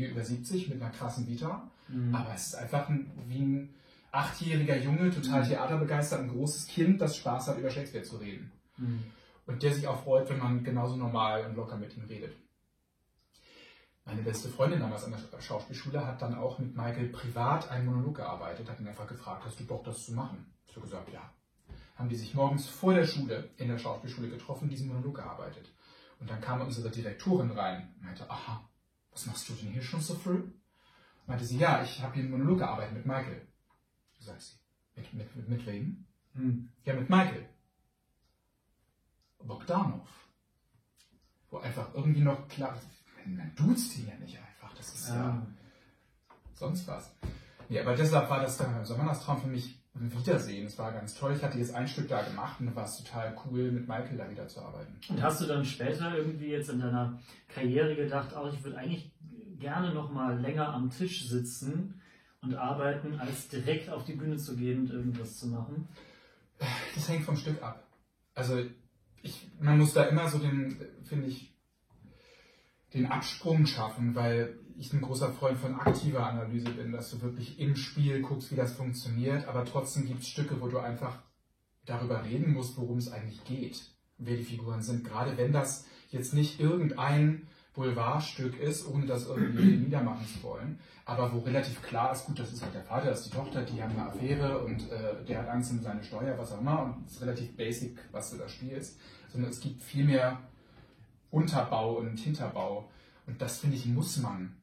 Speaker 2: über 70 mit einer krassen Vita. Aber es ist einfach wie ein 8-jähriger Junge, total theaterbegeistert, ein großes Kind, das Spaß hat, über Shakespeare zu reden. Und der sich auch freut, wenn man genauso normal und locker mit ihm redet. Meine beste Freundin damals an der Schauspielschule hat dann auch mit Michael privat einen Monolog gearbeitet, hat ihn einfach gefragt, hast du Bock, das zu machen? Ich habe gesagt, ja. Haben die sich morgens vor der Schule in der Schauspielschule getroffen, diesen Monolog gearbeitet. Und dann kam unsere Direktorin rein und meinte, aha, was machst du denn hier schon so früh? Meinte sie, ja, ich habe hier einen Monolog gearbeitet mit Michael. Sagt sie, mit wem? Ja, mit Michael. Bogdanov. Wo einfach irgendwie noch klar, man duzt ihn ja nicht einfach, das ist ja sonst was. Ja, aber deshalb war das dann Sommernachtstraum für mich ein Wiedersehen. Es war ganz toll. Ich hatte jetzt ein Stück da gemacht und da war es total cool, mit Michael da wieder zu arbeiten.
Speaker 1: Und hast du dann später irgendwie jetzt in deiner Karriere gedacht, ich würde eigentlich gerne noch mal länger am Tisch sitzen und arbeiten, als direkt auf die Bühne zu gehen und irgendwas zu machen?
Speaker 2: Das hängt vom Stück ab. Also man muss da immer so den Absprung schaffen, weil ich ein großer Freund von aktiver Analyse bin, dass du wirklich im Spiel guckst, wie das funktioniert, aber trotzdem gibt es Stücke, wo du einfach darüber reden musst, worum es eigentlich geht, wer die Figuren sind. Gerade wenn das jetzt nicht irgendein Boulevardstück ist, ohne das irgendwie niedermachen zu wollen, aber wo relativ klar ist, gut, das ist halt der Vater, das ist die Tochter, die haben eine Affäre und der hat Angst um seine Steuer, was auch immer, und es ist relativ basic, was du da spielst, sondern es gibt viel mehr Unterbau und Hinterbau. Und das, finde ich, muss man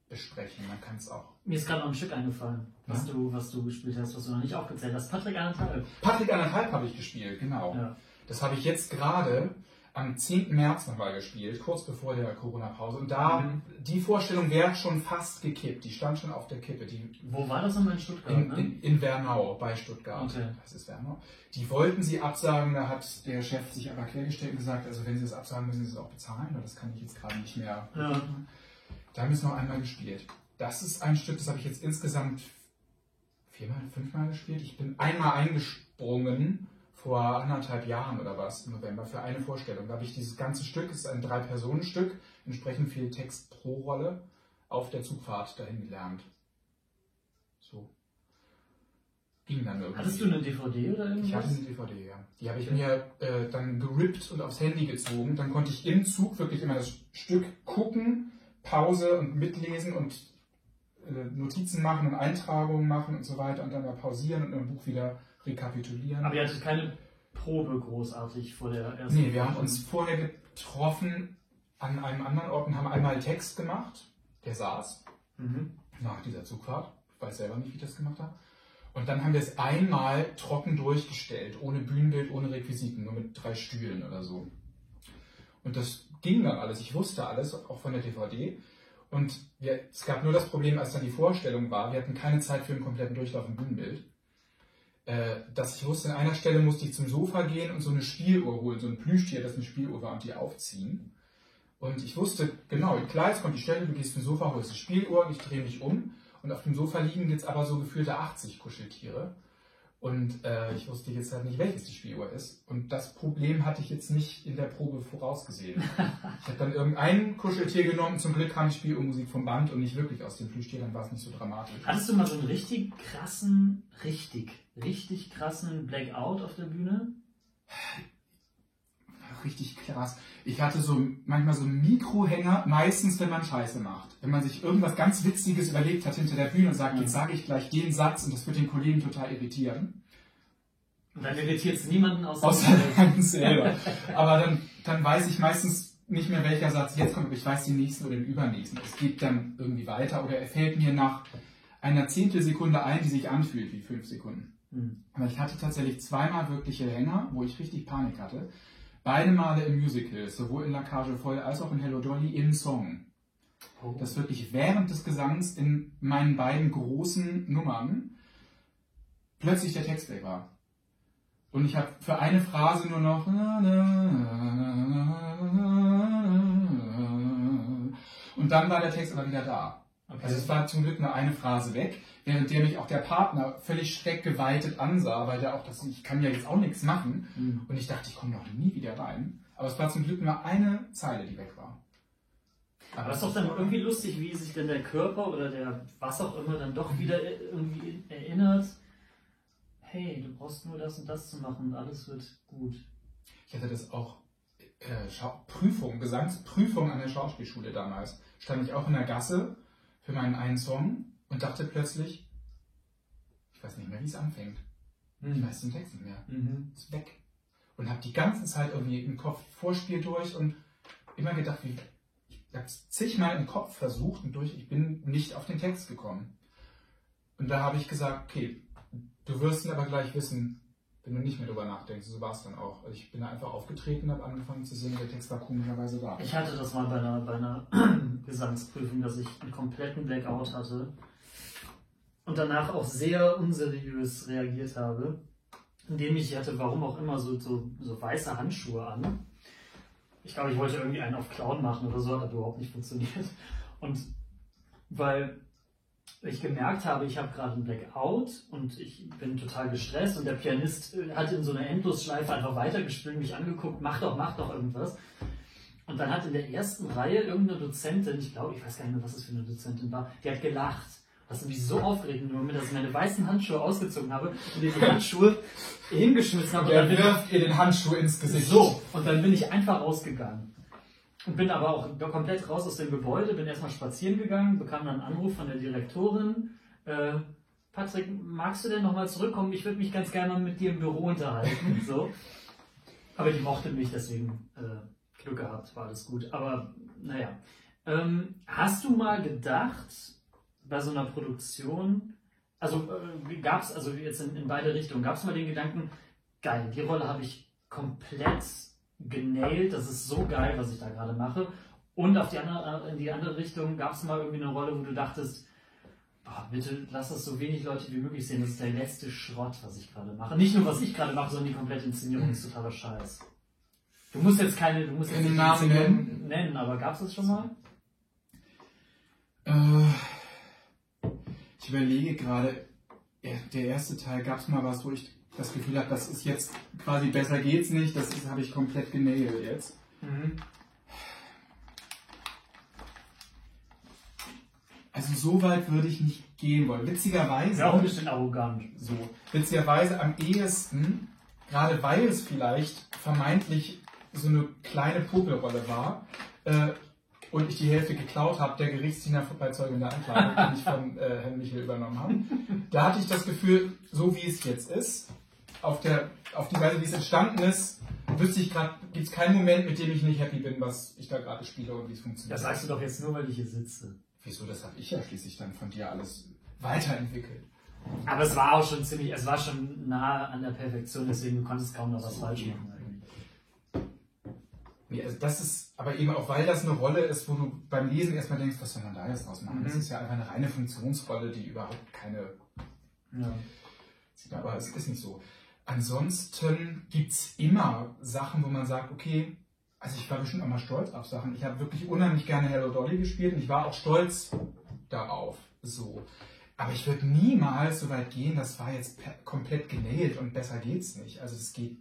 Speaker 2: besprechen. Man kann es auch.
Speaker 1: Mir ist gerade noch ein Stück eingefallen, was du gespielt hast, was du noch nicht aufgezählt hast. Patrick 1,5.
Speaker 2: Patrick 1,5 habe ich gespielt, genau. Ja. Das habe ich jetzt gerade am 10. März nochmal gespielt, kurz bevor der Corona-Pause. Und da, die Vorstellung wäre schon fast gekippt. Die stand schon auf der Kippe.
Speaker 1: Wo war das nochmal in Stuttgart?
Speaker 2: In Wernau, bei Stuttgart.
Speaker 1: Okay.
Speaker 2: Das ist Wernau. Die wollten sie absagen, da hat der Chef sich aber quergestellt und gesagt, also wenn sie es absagen, müssen sie es auch bezahlen, weil das kann ich jetzt gerade nicht mehr. Ja. Da haben wir es noch einmal gespielt. Das ist ein Stück, das habe ich jetzt insgesamt 5-mal gespielt. Ich bin einmal eingesprungen, vor 1,5 Jahren oder was, im November, für eine Vorstellung. Da habe ich dieses ganze Stück, es ist ein 3-Personen-Stück, entsprechend viel Text pro Rolle, auf der Zugfahrt dahin gelernt. So. Ging dann irgendwie.
Speaker 1: Hattest du eine DVD oder irgendwas?
Speaker 2: Ich hatte eine DVD, ja. Die habe ich mir dann gerippt und aufs Handy gezogen. Dann konnte ich im Zug wirklich immer das Stück gucken, Pause und mitlesen und Notizen machen und Eintragungen machen und so weiter und dann mal pausieren und im Buch wieder rekapitulieren.
Speaker 1: Aber ihr hattet keine Probe großartig vor der ersten?
Speaker 2: Nee, wir haben uns vorher getroffen an einem anderen Ort und haben einmal Text gemacht, der saß, nach dieser Zugfahrt. Ich weiß selber nicht, wie ich das gemacht habe. Und dann haben wir es einmal trocken durchgestellt, ohne Bühnenbild, ohne Requisiten, nur mit 3 Stühlen oder so. Und das ging dann alles, ich wusste alles, auch von der DVD. Und es gab nur das Problem, als dann die Vorstellung war, wir hatten keine Zeit für einen kompletten Durchlauf im Bühnenbild, dass ich wusste, an einer Stelle musste ich zum Sofa gehen und so eine Spieluhr holen, so ein Plüschtier, das eine Spieluhr war, und die aufziehen. Und ich wusste, genau, klar, jetzt kommt die Stelle, du gehst zum Sofa, holst die Spieluhr, ich drehe mich um und auf dem Sofa liegen jetzt aber so gefühlte 80 Kuscheltiere. Und ich wusste jetzt halt nicht, welches die Spieluhr ist. Und das Problem hatte ich jetzt nicht in der Probe vorausgesehen. Ich habe dann irgendein Kuscheltier genommen. Zum Glück kam die Spieluhrmusik vom Band und nicht wirklich aus dem Plüschtier. Dann war es nicht so dramatisch.
Speaker 1: Hattest du mal so einen richtig krassen Blackout auf der Bühne?
Speaker 2: Richtig krass. Ich hatte manchmal so einen Mikrohänger, meistens wenn man Scheiße macht. Wenn man sich irgendwas ganz Witziges überlegt hat hinter der Bühne und sagt, jetzt sage ich gleich den Satz und das wird den Kollegen total irritieren.
Speaker 1: Und dann irritiert es niemanden
Speaker 2: außer einen selber. Aber dann weiß ich meistens nicht mehr, welcher Satz jetzt kommt, aber ich weiß den nächsten oder den übernächsten. Es geht dann irgendwie weiter oder er fällt mir nach einer Zehntelsekunde ein, die sich anfühlt wie 5 Sekunden. Aber ich hatte tatsächlich zweimal wirkliche Hänger, wo ich richtig Panik hatte. Beide Male im Musical, sowohl in La Cage Folle als auch in Hello Dolly, im Song. Das wirklich während des Gesangs in meinen beiden großen Nummern plötzlich der Text weg war. Und ich habe für eine Phrase nur noch und dann war der Text aber wieder da. Okay. Also es war zum Glück nur eine Phrase weg, während der mich auch der Partner völlig schreckgeweitet ansah, weil der auch ich kann ja jetzt auch nichts machen. Und ich dachte, ich komme doch nie wieder rein. Aber es war zum Glück nur eine Zeile, die weg war.
Speaker 1: Aber es ist doch dann irgendwie lustig, wie sich denn der Körper oder der was auch immer dann doch wieder irgendwie erinnert, hey, du brauchst nur das und das zu machen und alles wird gut.
Speaker 2: Ich hatte das auch, Gesangsprüfung an der Schauspielschule damals. Stand ich auch in der Gasse für meinen einen Song und dachte plötzlich, ich weiß nicht mehr, wie es anfängt. Ich weiß den Text nicht mehr. Ist weg. Und habe die ganze Zeit irgendwie im Kopf Vorspiel durch und immer gedacht, ich habe es zigmal im Kopf versucht und ich bin nicht auf den Text gekommen. Und da habe ich gesagt, okay, du wirst ihn aber gleich wissen, wenn du nicht mehr drüber nachdenkst. So war es dann auch. Also ich bin da einfach aufgetreten und habe angefangen zu singen, der Text war komischerweise da.
Speaker 1: Ich hatte das mal bei einer Gesangsprüfung, dass ich einen kompletten Blackout hatte und danach auch sehr unseriös reagiert habe, indem ich hatte, warum auch immer, so weiße Handschuhe an. Ich glaube, ich wollte irgendwie einen auf Clown machen oder so, hat aber überhaupt nicht funktioniert. Und weil ich gemerkt habe, ich habe gerade einen Blackout und ich bin total gestresst und der Pianist hat in so einer Endlosschleife einfach weitergespielt, mich angeguckt, mach doch irgendwas. Und dann hat in der ersten Reihe irgendeine Dozentin, ich weiß gar nicht mehr, was das für eine Dozentin war, die hat gelacht. Das hat mich so aufgeregt in dem Moment, dass ich meine weißen Handschuhe ausgezogen habe und die Handschuhe hingeschmissen habe.
Speaker 2: Der wirft ihr den Handschuh ins Gesicht.
Speaker 1: So, und dann bin ich einfach rausgegangen. Und bin aber auch komplett raus aus dem Gebäude, bin erstmal spazieren gegangen, bekam dann einen Anruf von der Direktorin. Patrick, magst du denn nochmal zurückkommen? Ich würde mich ganz gerne mal mit dir im Büro unterhalten. So. Aber die mochte mich, deswegen Glück gehabt, war alles gut. Aber naja. Hast du mal gedacht, bei so einer Produktion, also gab es, also jetzt in beide Richtungen, gab es mal den Gedanken, geil, die Rolle habe ich komplett genailt, das ist so geil, was ich da gerade mache. Und in die andere Richtung gab es mal irgendwie eine Rolle, wo du dachtest, boah, bitte lass das so wenig Leute wie möglich sehen, das ist der letzte Schrott, was ich gerade mache. Nicht nur, was ich gerade mache, sondern die komplette Inszenierung ist totaler Scheiß. Du musst jetzt keine
Speaker 2: Namen
Speaker 1: nennen, aber gab es das schon mal?
Speaker 2: Ich überlege gerade, der erste Teil, gab es mal was, wo ich das Gefühl habe, das ist jetzt quasi besser geht's nicht, das habe ich komplett genailt jetzt. Also so weit würde ich nicht gehen wollen. Witzigerweise...
Speaker 1: Ja, auch ein bisschen arrogant.
Speaker 2: So. Witzigerweise am ehesten, gerade weil es vielleicht vermeintlich so eine kleine Popelrolle war und ich die Hälfte geklaut habe, der Gerichtsdiener bei Zeugen der Anklage, den ich von Herrn Michel übernommen habe. Da hatte ich das Gefühl, so wie es jetzt ist, auf die Weise, wie es entstanden ist, wüsste ich gerade, gibt es keinen Moment, mit dem ich nicht happy bin, was ich da gerade spiele und wie es funktioniert.
Speaker 1: Das sagst du doch jetzt nur, weil ich hier sitze.
Speaker 2: Wieso, das habe ich ja schließlich dann von dir alles weiterentwickelt.
Speaker 1: Aber es war auch schon es war schon nah an der Perfektion, deswegen du konntest kaum noch was falsch machen eigentlich.
Speaker 2: Nee, also das ist, aber eben auch, weil das eine Rolle ist, wo du beim Lesen erstmal denkst, was soll man da jetzt draus machen? Das ist ja einfach eine reine Funktionsrolle, die überhaupt keine...
Speaker 1: Ja.
Speaker 2: Aber es ist nicht so. Ansonsten gibt es immer Sachen, wo man sagt, okay, also ich war bestimmt auch mal stolz auf Sachen. Ich habe wirklich unheimlich gerne Hello Dolly gespielt und ich war auch stolz darauf. So. Aber ich würde niemals so weit gehen, das war jetzt komplett genailt und besser geht's nicht. Also es geht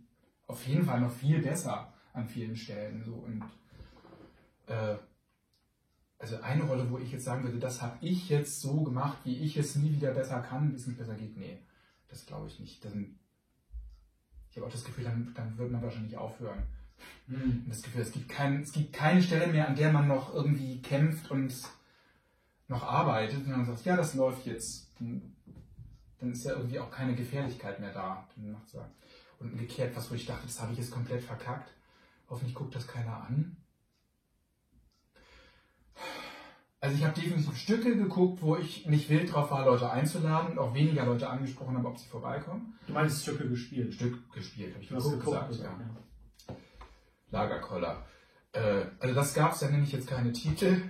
Speaker 2: auf jeden Fall noch viel besser an vielen Stellen. So. Und also eine Rolle, wo ich jetzt sagen würde, das habe ich jetzt so gemacht, wie ich es nie wieder besser kann, wie es nicht besser geht. Nee, das glaube ich nicht. Ich habe auch das Gefühl, dann wird man wahrscheinlich aufhören. Das Gefühl, es gibt keine Stelle mehr, an der man noch irgendwie kämpft und noch arbeitet. Und dann sagt, ja, das läuft jetzt. Dann ist ja irgendwie auch keine Gefährlichkeit mehr da. Und umgekehrt, wo ich dachte, das habe ich jetzt komplett verkackt. Hoffentlich guckt das keiner an. Also ich habe definitiv Stücke geguckt, wo ich nicht wild drauf war, Leute einzuladen und auch weniger Leute angesprochen habe, ob sie vorbeikommen.
Speaker 1: Du meinst Stücke gespielt?
Speaker 2: Stück gespielt, habe ich
Speaker 1: geguckt,
Speaker 2: gesagt, ja. Lagerkoller. Also das gab es, da nenne ich jetzt keine Titel.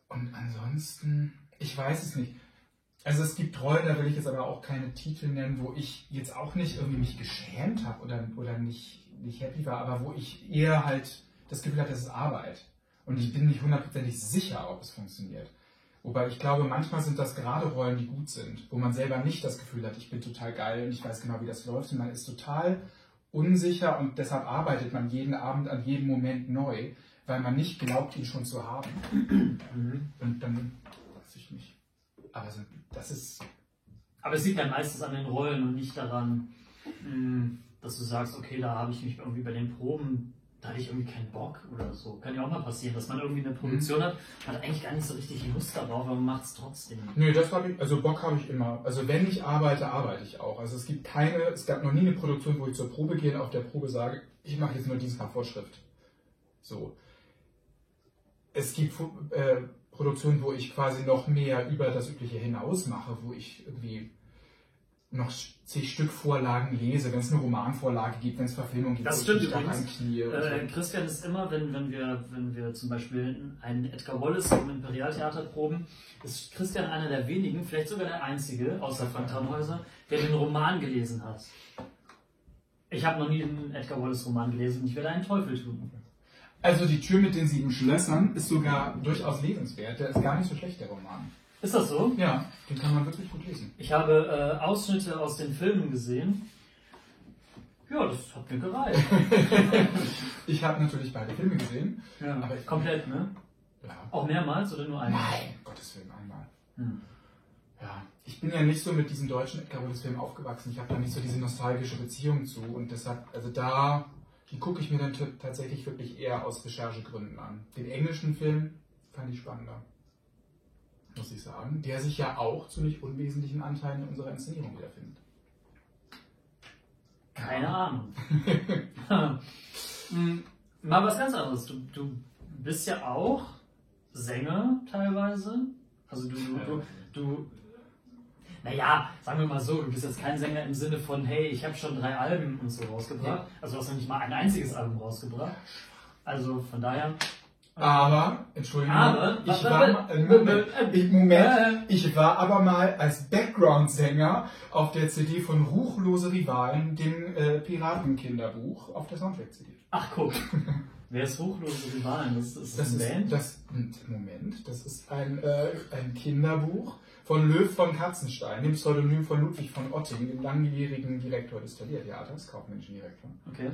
Speaker 2: Und ansonsten, ich weiß es nicht. Also es gibt Rollen, da will ich jetzt aber auch keine Titel nennen, wo ich jetzt auch nicht irgendwie mich geschämt habe oder nicht happy war, aber wo ich eher halt das Gefühl hatte, das ist Arbeit. Und ich bin nicht hundertprozentig sicher, ob es funktioniert. Wobei ich glaube, manchmal sind das gerade Rollen, die gut sind, wo man selber nicht das Gefühl hat, ich bin total geil und ich weiß genau, wie das läuft. Und man ist total unsicher und deshalb arbeitet man jeden Abend an jedem Moment neu, weil man nicht glaubt, ihn schon zu haben. Und dann weiß ich nicht. Aber das ist...
Speaker 1: Aber es liegt dann meistens an den Rollen und nicht daran, dass du sagst, okay, da habe ich mich irgendwie bei den Proben, da hatte ich irgendwie keinen Bock oder so. Kann ja auch mal passieren, dass man irgendwie eine Produktion hat eigentlich gar nicht so richtig Lust darauf, aber man macht es trotzdem.
Speaker 2: Nö, Bock habe ich immer. Also wenn ich arbeite, arbeite ich auch. Also es gab noch nie eine Produktion, wo ich zur Probe gehe und auf der Probe sage, ich mache jetzt nur dies nach Vorschrift. So. Es gibt Produktionen, wo ich quasi noch mehr über das Übliche hinaus mache, wo ich irgendwie noch zig Stück Vorlagen lese, wenn es eine Romanvorlage gibt, wenn es Verfilmungen gibt.
Speaker 1: Das stimmt übrigens. Christian ist immer, wenn wir zum Beispiel einen Edgar Wallace im Imperialtheater proben, ist Christian einer der wenigen, vielleicht sogar der einzige, außer Frank Tannhäuser, der den Roman gelesen hat. Ich habe noch nie einen Edgar Wallace Roman gelesen und ich werde einen Teufel tun.
Speaker 2: Also die Tür mit den 7 Schlössern ist sogar durchaus lesenswert. Der ist gar nicht so schlecht, der Roman.
Speaker 1: Ist das so?
Speaker 2: Ja, den kann man wirklich gut lesen.
Speaker 1: Ich habe Ausschnitte aus den Filmen gesehen. Ja, das hat mir gereicht.
Speaker 2: Ich habe natürlich beide Filme gesehen.
Speaker 1: Ja, aber komplett, ne?
Speaker 2: Ja.
Speaker 1: Auch mehrmals oder nur einmal?
Speaker 2: Nein, Gottes Willen, einmal. Ja, ich bin ja nicht so mit diesen deutschen Edgar Wallace-Filmen aufgewachsen. Ich habe da nicht so diese nostalgische Beziehung zu. Und deshalb, die gucke ich mir dann tatsächlich wirklich eher aus Recherchegründen an. Den englischen Film fand ich spannender, muss ich sagen, der sich ja auch zu nicht unwesentlichen Anteilen in unserer Inszenierung wiederfindet.
Speaker 1: Keine Ahnung. Mal was ganz anderes. Du bist ja auch Sänger teilweise. Also naja, sagen wir mal so, du bist jetzt kein Sänger im Sinne von, hey, ich habe schon 3 Alben und so rausgebracht. Ja. Also du hast noch nicht mal ein einziges Album rausgebracht. Also von daher...
Speaker 2: Aber, Entschuldigung, ich war aber mal als Background-Sänger auf der CD von Ruchlose Rivalen, dem Piratenkinderbuch, auf der Soundtrack-CD.
Speaker 1: Ach, guck. Wer ist Ruchlose Rivalen? Das ist eine Band?
Speaker 2: Das ist ein Kinderbuch von Löw von Katzenstein, dem Pseudonym von Ludwig von Otting, dem langjährigen Direktor des Thalia-Theaters, kaufmännischen Direktor.
Speaker 1: Okay.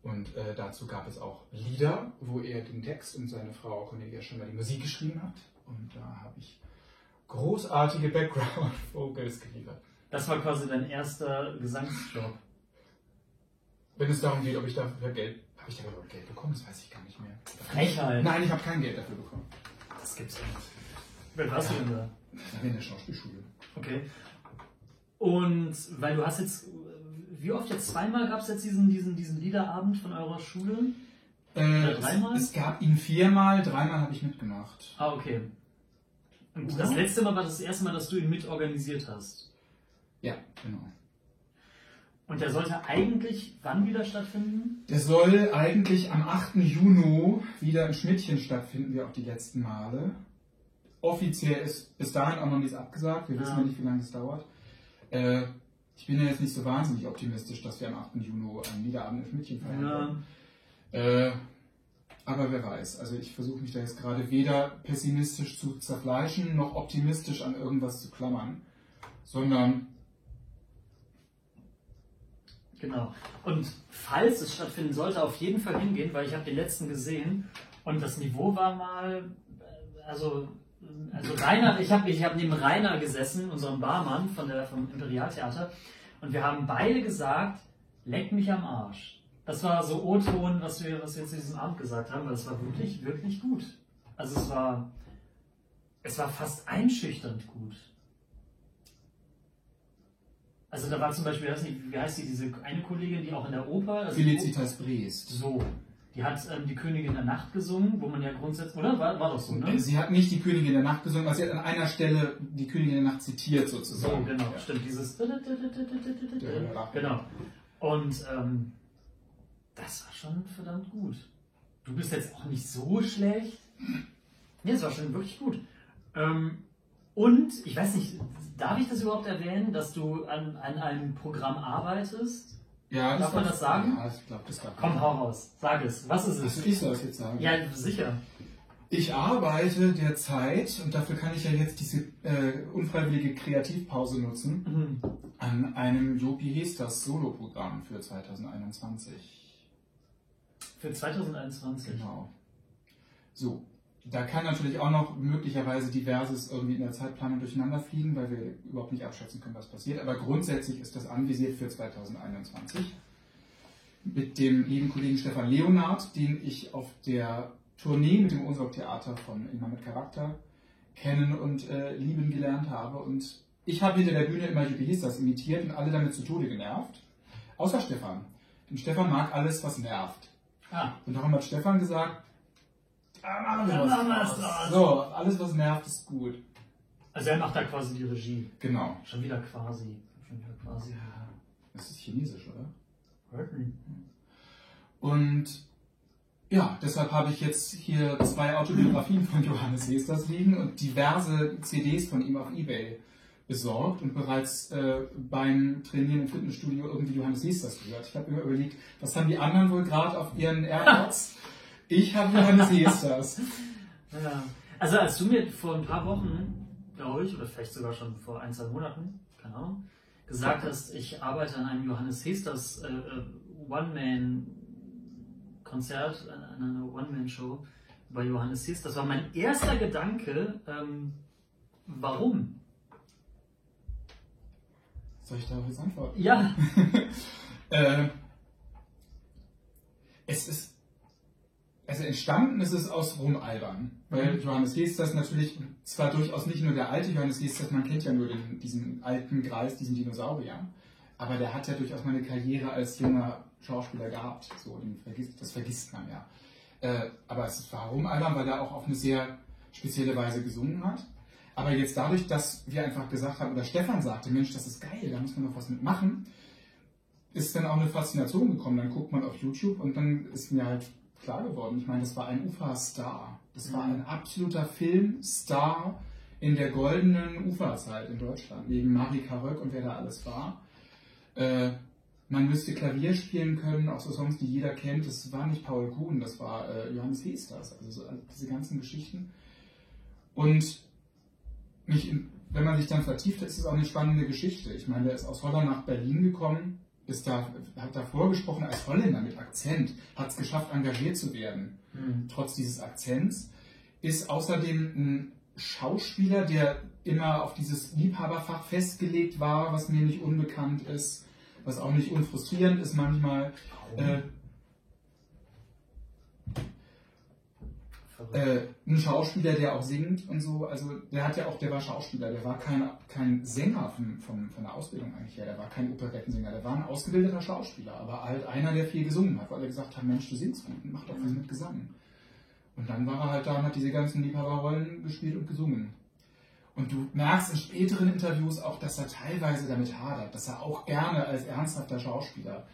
Speaker 2: Und dazu gab es auch Lieder, wo er den Text und seine Frau Cornelia Schömer die Musik geschrieben hat. Und da habe ich großartige Background-Vocals geliefert.
Speaker 1: Das war quasi dein erster Gesangsjob.
Speaker 2: Wenn es darum geht, ob ich dafür Geld... Habe ich dafür Geld bekommen? Das weiß ich gar nicht mehr.
Speaker 1: Frechheit.
Speaker 2: Nein, ich habe kein Geld dafür bekommen.
Speaker 1: Das gibt's ja nicht. Wer warst du denn da?
Speaker 2: Ich war in der Schauspielschule.
Speaker 1: Okay. Und weil du hast jetzt... Wie oft jetzt? Zweimal gab es jetzt diesen Liederabend von eurer Schule? Dreimal?
Speaker 2: Es gab ihn 4-mal, 3-mal habe ich mitgemacht.
Speaker 1: Ah, okay. Und das letzte Mal war das erste Mal, dass du ihn mitorganisiert hast?
Speaker 2: Ja, genau.
Speaker 1: Und der sollte eigentlich wann wieder stattfinden?
Speaker 2: Der soll eigentlich am 8. Juni wieder in Schmidtchen stattfinden, wie auch die letzten Male. Offiziell ist bis dahin auch noch nichts abgesagt. Wir wissen ja nicht, wie lange es dauert. Ich bin ja jetzt nicht so wahnsinnig optimistisch, dass wir am 8. Juni einen Liederabend in Schmidtchen feiern können. Aber wer weiß. Also ich versuche mich da jetzt gerade weder pessimistisch zu zerfleischen, noch optimistisch an irgendwas zu klammern, sondern...
Speaker 1: Genau. Und falls es stattfinden sollte, auf jeden Fall hingehen, weil ich habe den letzten gesehen und das Niveau war mal... Also Rainer, ich hab neben Rainer gesessen, unserem Barmann vom Imperialtheater, und wir haben beide gesagt, leck mich am Arsch. Das war so O-Ton, was wir zu diesem Abend gesagt haben, weil es war wirklich, wirklich gut. Also es war fast einschüchternd gut. Also da war zum Beispiel, wie heißt die, diese eine Kollegin, die auch in der Oper... Also
Speaker 2: Felicitas Briest.
Speaker 1: So. Die hat die Königin der Nacht gesungen, wo man ja grundsätzlich... Oder? War doch so, ne?
Speaker 2: Sie hat nicht die Königin der Nacht gesungen, aber sie hat an einer Stelle die Königin der Nacht zitiert, sozusagen.
Speaker 1: So, genau. Ja. Stimmt, dieses... Genau. Und das war schon verdammt gut. Du bist jetzt auch nicht so schlecht. Nee, das war schon wirklich gut. Und, ich weiß nicht, darf ich das überhaupt erwähnen, dass du an einem Programm arbeitest?
Speaker 2: Ja,
Speaker 1: darf man das sagen?
Speaker 2: Ja, ich glaube, das darf.
Speaker 1: Komm, hau raus. Sag es. Was ist es?
Speaker 2: Ich soll es jetzt sagen.
Speaker 1: Ja, sicher.
Speaker 2: Ich arbeite derzeit, und dafür kann ich ja jetzt diese unfreiwillige Kreativpause nutzen, an einem Jopi Hesters Solo-Programm für 2021.
Speaker 1: Für 2021?
Speaker 2: Genau. So. Da kann natürlich auch noch möglicherweise Diverses irgendwie in der Zeitplanung durcheinander fliegen, weil wir überhaupt nicht abschätzen können, was passiert. Aber grundsätzlich ist das anvisiert für 2021. Mit dem lieben Kollegen Stefan Leonhardt, den ich auf der Tournee mit dem Unsorg-Theater von Immer mit Charakter kennen und lieben gelernt habe. Und ich habe hinter der Bühne immer Jopi Hesters imitiert und alle damit zu Tode genervt. Außer Stefan. Denn Stefan mag alles, was nervt. Und darum hat Stefan gesagt, machen wir was. So, alles was nervt ist gut.
Speaker 1: Also er macht da quasi die Regie.
Speaker 2: Genau.
Speaker 1: Schon wieder quasi.
Speaker 2: Ja, das ist chinesisch, oder?
Speaker 1: Hört nicht.
Speaker 2: Und ja, deshalb habe ich jetzt hier 2 Autobiografien von Johannes Hesters liegen und diverse CDs von ihm auf eBay besorgt und bereits beim Trainieren im Fitnessstudio irgendwie Johannes Hesters gehört. Ich habe immer überlegt, was haben die anderen wohl gerade auf ihren AirPods? Ich habe Johannes Hesters.
Speaker 1: Ja. Also als du mir vor ein paar Wochen, glaube ich, oder vielleicht sogar schon vor 1-2 Monaten, keine Ahnung, gesagt hast, ich arbeite an einem Johannes Hesters One-Man-Konzert, an einer One-Man-Show bei Johannes Hesters, das war mein erster Gedanke, warum?
Speaker 2: Soll ich darauf jetzt antworten?
Speaker 1: Ja.
Speaker 2: Also entstanden ist es aus Rumalbern, weil Johannes Hesters natürlich zwar durchaus nicht nur der alte Johannes Hesters, man kennt ja nur diesen alten Greis, diesen Dinosaurier, aber der hat ja durchaus mal eine Karriere als junger Schauspieler gehabt, so, das vergisst man ja. Aber es war Rumalbern, weil er auch auf eine sehr spezielle Weise gesungen hat. Aber jetzt dadurch, dass wir einfach gesagt haben, oder Stefan sagte, Mensch, das ist geil, da muss man noch was mitmachen, ist dann auch eine Faszination gekommen. Dann guckt man auf YouTube und dann ist mir halt klar geworden. Ich meine, das war ein Ufa-Star. Das war ein absoluter Filmstar in der goldenen Ufa-Zeit in Deutschland. Neben Marika Röck und wer da alles war. Man müsste Klavier spielen können, auch so Songs, die jeder kennt. Das war nicht Paul Kuhn, das war Johannes Hesters. Also diese ganzen Geschichten. Und wenn man sich dann vertieft, ist es auch eine spannende Geschichte. Ich meine, der ist aus Holland nach Berlin gekommen, hat da vorgesprochen als Holländer mit Akzent, hat es geschafft, engagiert zu werden, trotz dieses Akzents, ist außerdem ein Schauspieler, der immer auf dieses Liebhaberfach festgelegt war, was mir nicht unbekannt ist, was auch nicht unfrustrierend ist manchmal. Ein Schauspieler, der auch singt und so, also der war Schauspieler, der war kein Sänger von der Ausbildung eigentlich her, der war kein Operettensänger, der war ein ausgebildeter Schauspieler, aber halt einer, der viel gesungen hat, weil er gesagt hat, Mensch, du singst gut, mach doch was mit Gesang. Und dann war er halt da und hat diese ganzen Liebhaberrollen gespielt und gesungen. Und du merkst in späteren Interviews auch, dass er teilweise damit hadert, dass er auch gerne als ernsthafter Schauspieler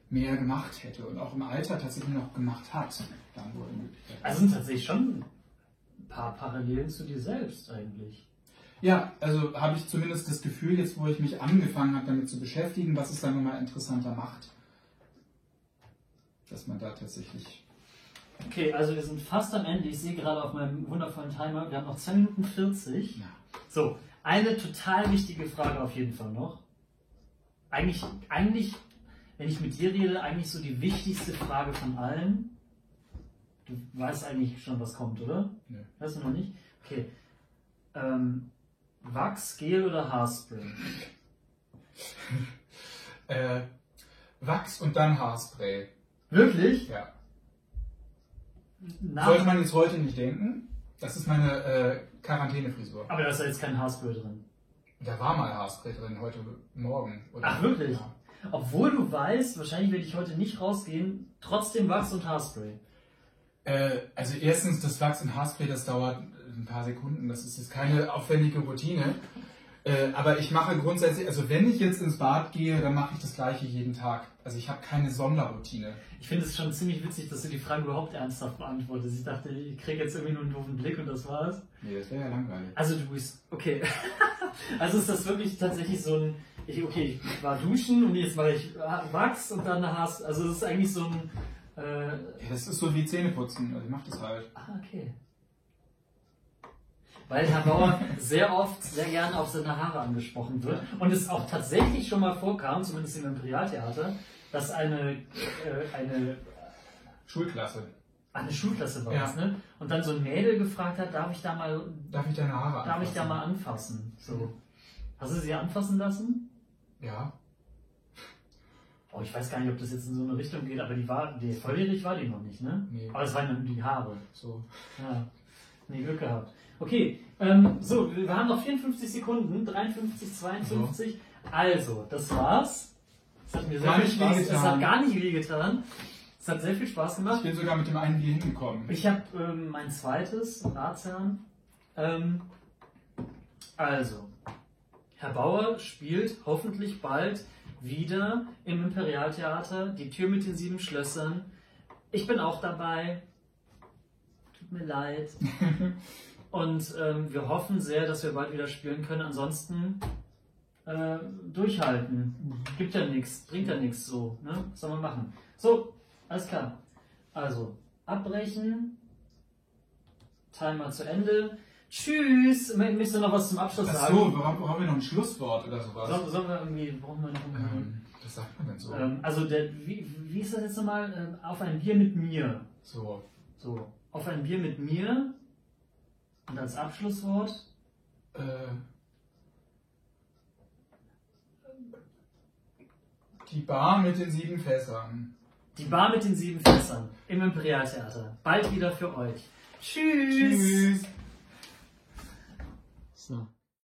Speaker 2: mehr gemacht hätte und auch im Alter tatsächlich noch gemacht hat. Dann wohl
Speaker 1: also sind tatsächlich schon ein paar Parallelen zu dir selbst eigentlich.
Speaker 2: Ja, also habe ich zumindest das Gefühl, jetzt wo ich mich angefangen habe, damit zu beschäftigen, was es dann nochmal interessanter macht. Dass man da tatsächlich...
Speaker 1: Okay, also wir sind fast am Ende. Ich sehe gerade auf meinem wundervollen Timer, wir haben noch 2 Minuten 40. Ja. So, eine total wichtige Frage auf jeden Fall noch. Eigentlich, wenn ich mit dir rede, eigentlich so die wichtigste Frage von allen. Du weißt eigentlich schon, was kommt, oder?
Speaker 2: Ja.
Speaker 1: Weißt du noch nicht? Okay. Wachs, Gel oder Haarspray?
Speaker 2: Wachs und dann Haarspray.
Speaker 1: Wirklich?
Speaker 2: Ja. Sollte man jetzt heute nicht denken. Das ist meine Quarantänefrisur.
Speaker 1: Aber da ist ja jetzt kein Haarspray drin.
Speaker 2: Da war mal Haarspray drin, heute Morgen. Oder?
Speaker 1: Ach, wirklich?
Speaker 2: Ja.
Speaker 1: Obwohl du weißt, wahrscheinlich werde ich heute nicht rausgehen, trotzdem Wachs und Haarspray.
Speaker 2: Also erstens, das Wachs und Haarspray, das dauert ein paar Sekunden. Das ist jetzt keine aufwendige Routine. Aber ich mache grundsätzlich, also wenn ich jetzt ins Bad gehe, dann mache ich das Gleiche jeden Tag. Also ich habe keine Sonderroutine.
Speaker 1: Ich finde es schon ziemlich witzig, dass du die Frage überhaupt ernsthaft beantwortest. Ich dachte, ich kriege jetzt irgendwie nur einen doofen Blick und das war's.
Speaker 2: Nee, das wäre ja langweilig.
Speaker 1: Also du bist, okay. Also ist das wirklich tatsächlich so ein, ich war duschen und jetzt mache ich Wachs und dann Haarspray. Also das ist eigentlich so ein...
Speaker 2: ja, das ist so wie Zähneputzen, also ich mache das halt.
Speaker 1: Ah, okay. Weil Herr Bauer sehr oft, sehr gerne auf seine Haare angesprochen wird. Und es auch tatsächlich schon mal vorkam, zumindest im Imperialtheater, dass eine
Speaker 2: Schulklasse
Speaker 1: war das, ne? Und dann so ein Mädel gefragt hat, darf ich deine Haare anfassen? Darf ich da mal anfassen? So. Hast du sie anfassen lassen?
Speaker 2: Ja.
Speaker 1: Oh, ich weiß gar nicht, ob das jetzt in so eine Richtung geht, aber volljährig war die noch nicht, ne?
Speaker 2: Nee.
Speaker 1: Aber es waren nur die Haare.
Speaker 2: So.
Speaker 1: Ja. Nee, Glück gehabt. Okay, so, wir haben noch 54 Sekunden, 53, 52. So. Also, das war's. Es hat mir sehr viel Spaß gemacht. Es hat gar nicht wehgetan. Es hat sehr viel Spaß gemacht.
Speaker 2: Ich bin sogar mit dem einen Bier hingekommen.
Speaker 1: Ich habe mein zweites, Ratsherrn. Also, Herr Bauer spielt hoffentlich bald wieder im Imperialtheater Die Tür mit den 7 Schlössern. Ich bin auch dabei. Tut mir leid. Und wir hoffen sehr, dass wir bald wieder spielen können. Ansonsten durchhalten. Gibt ja nichts, bringt ja nichts so. Ne? Was soll man machen? So, alles klar. Also, abbrechen. Timer zu Ende. Tschüss. Möchtest du noch was zum Abschluss sagen?
Speaker 2: Ach so, brauchen wir noch ein Schlusswort oder sowas?
Speaker 1: Sollen wir irgendwie, brauchen wir noch
Speaker 2: was sagt man denn so?
Speaker 1: Also, wie ist das jetzt nochmal? Auf ein Bier mit mir.
Speaker 2: So.
Speaker 1: Auf ein Bier mit mir. Und als Abschlusswort?
Speaker 2: Die Bar mit den 7 Fässern.
Speaker 1: Die Bar mit den 7 Fässern im Imperialtheater. Bald wieder für euch. Tschüss!
Speaker 2: So.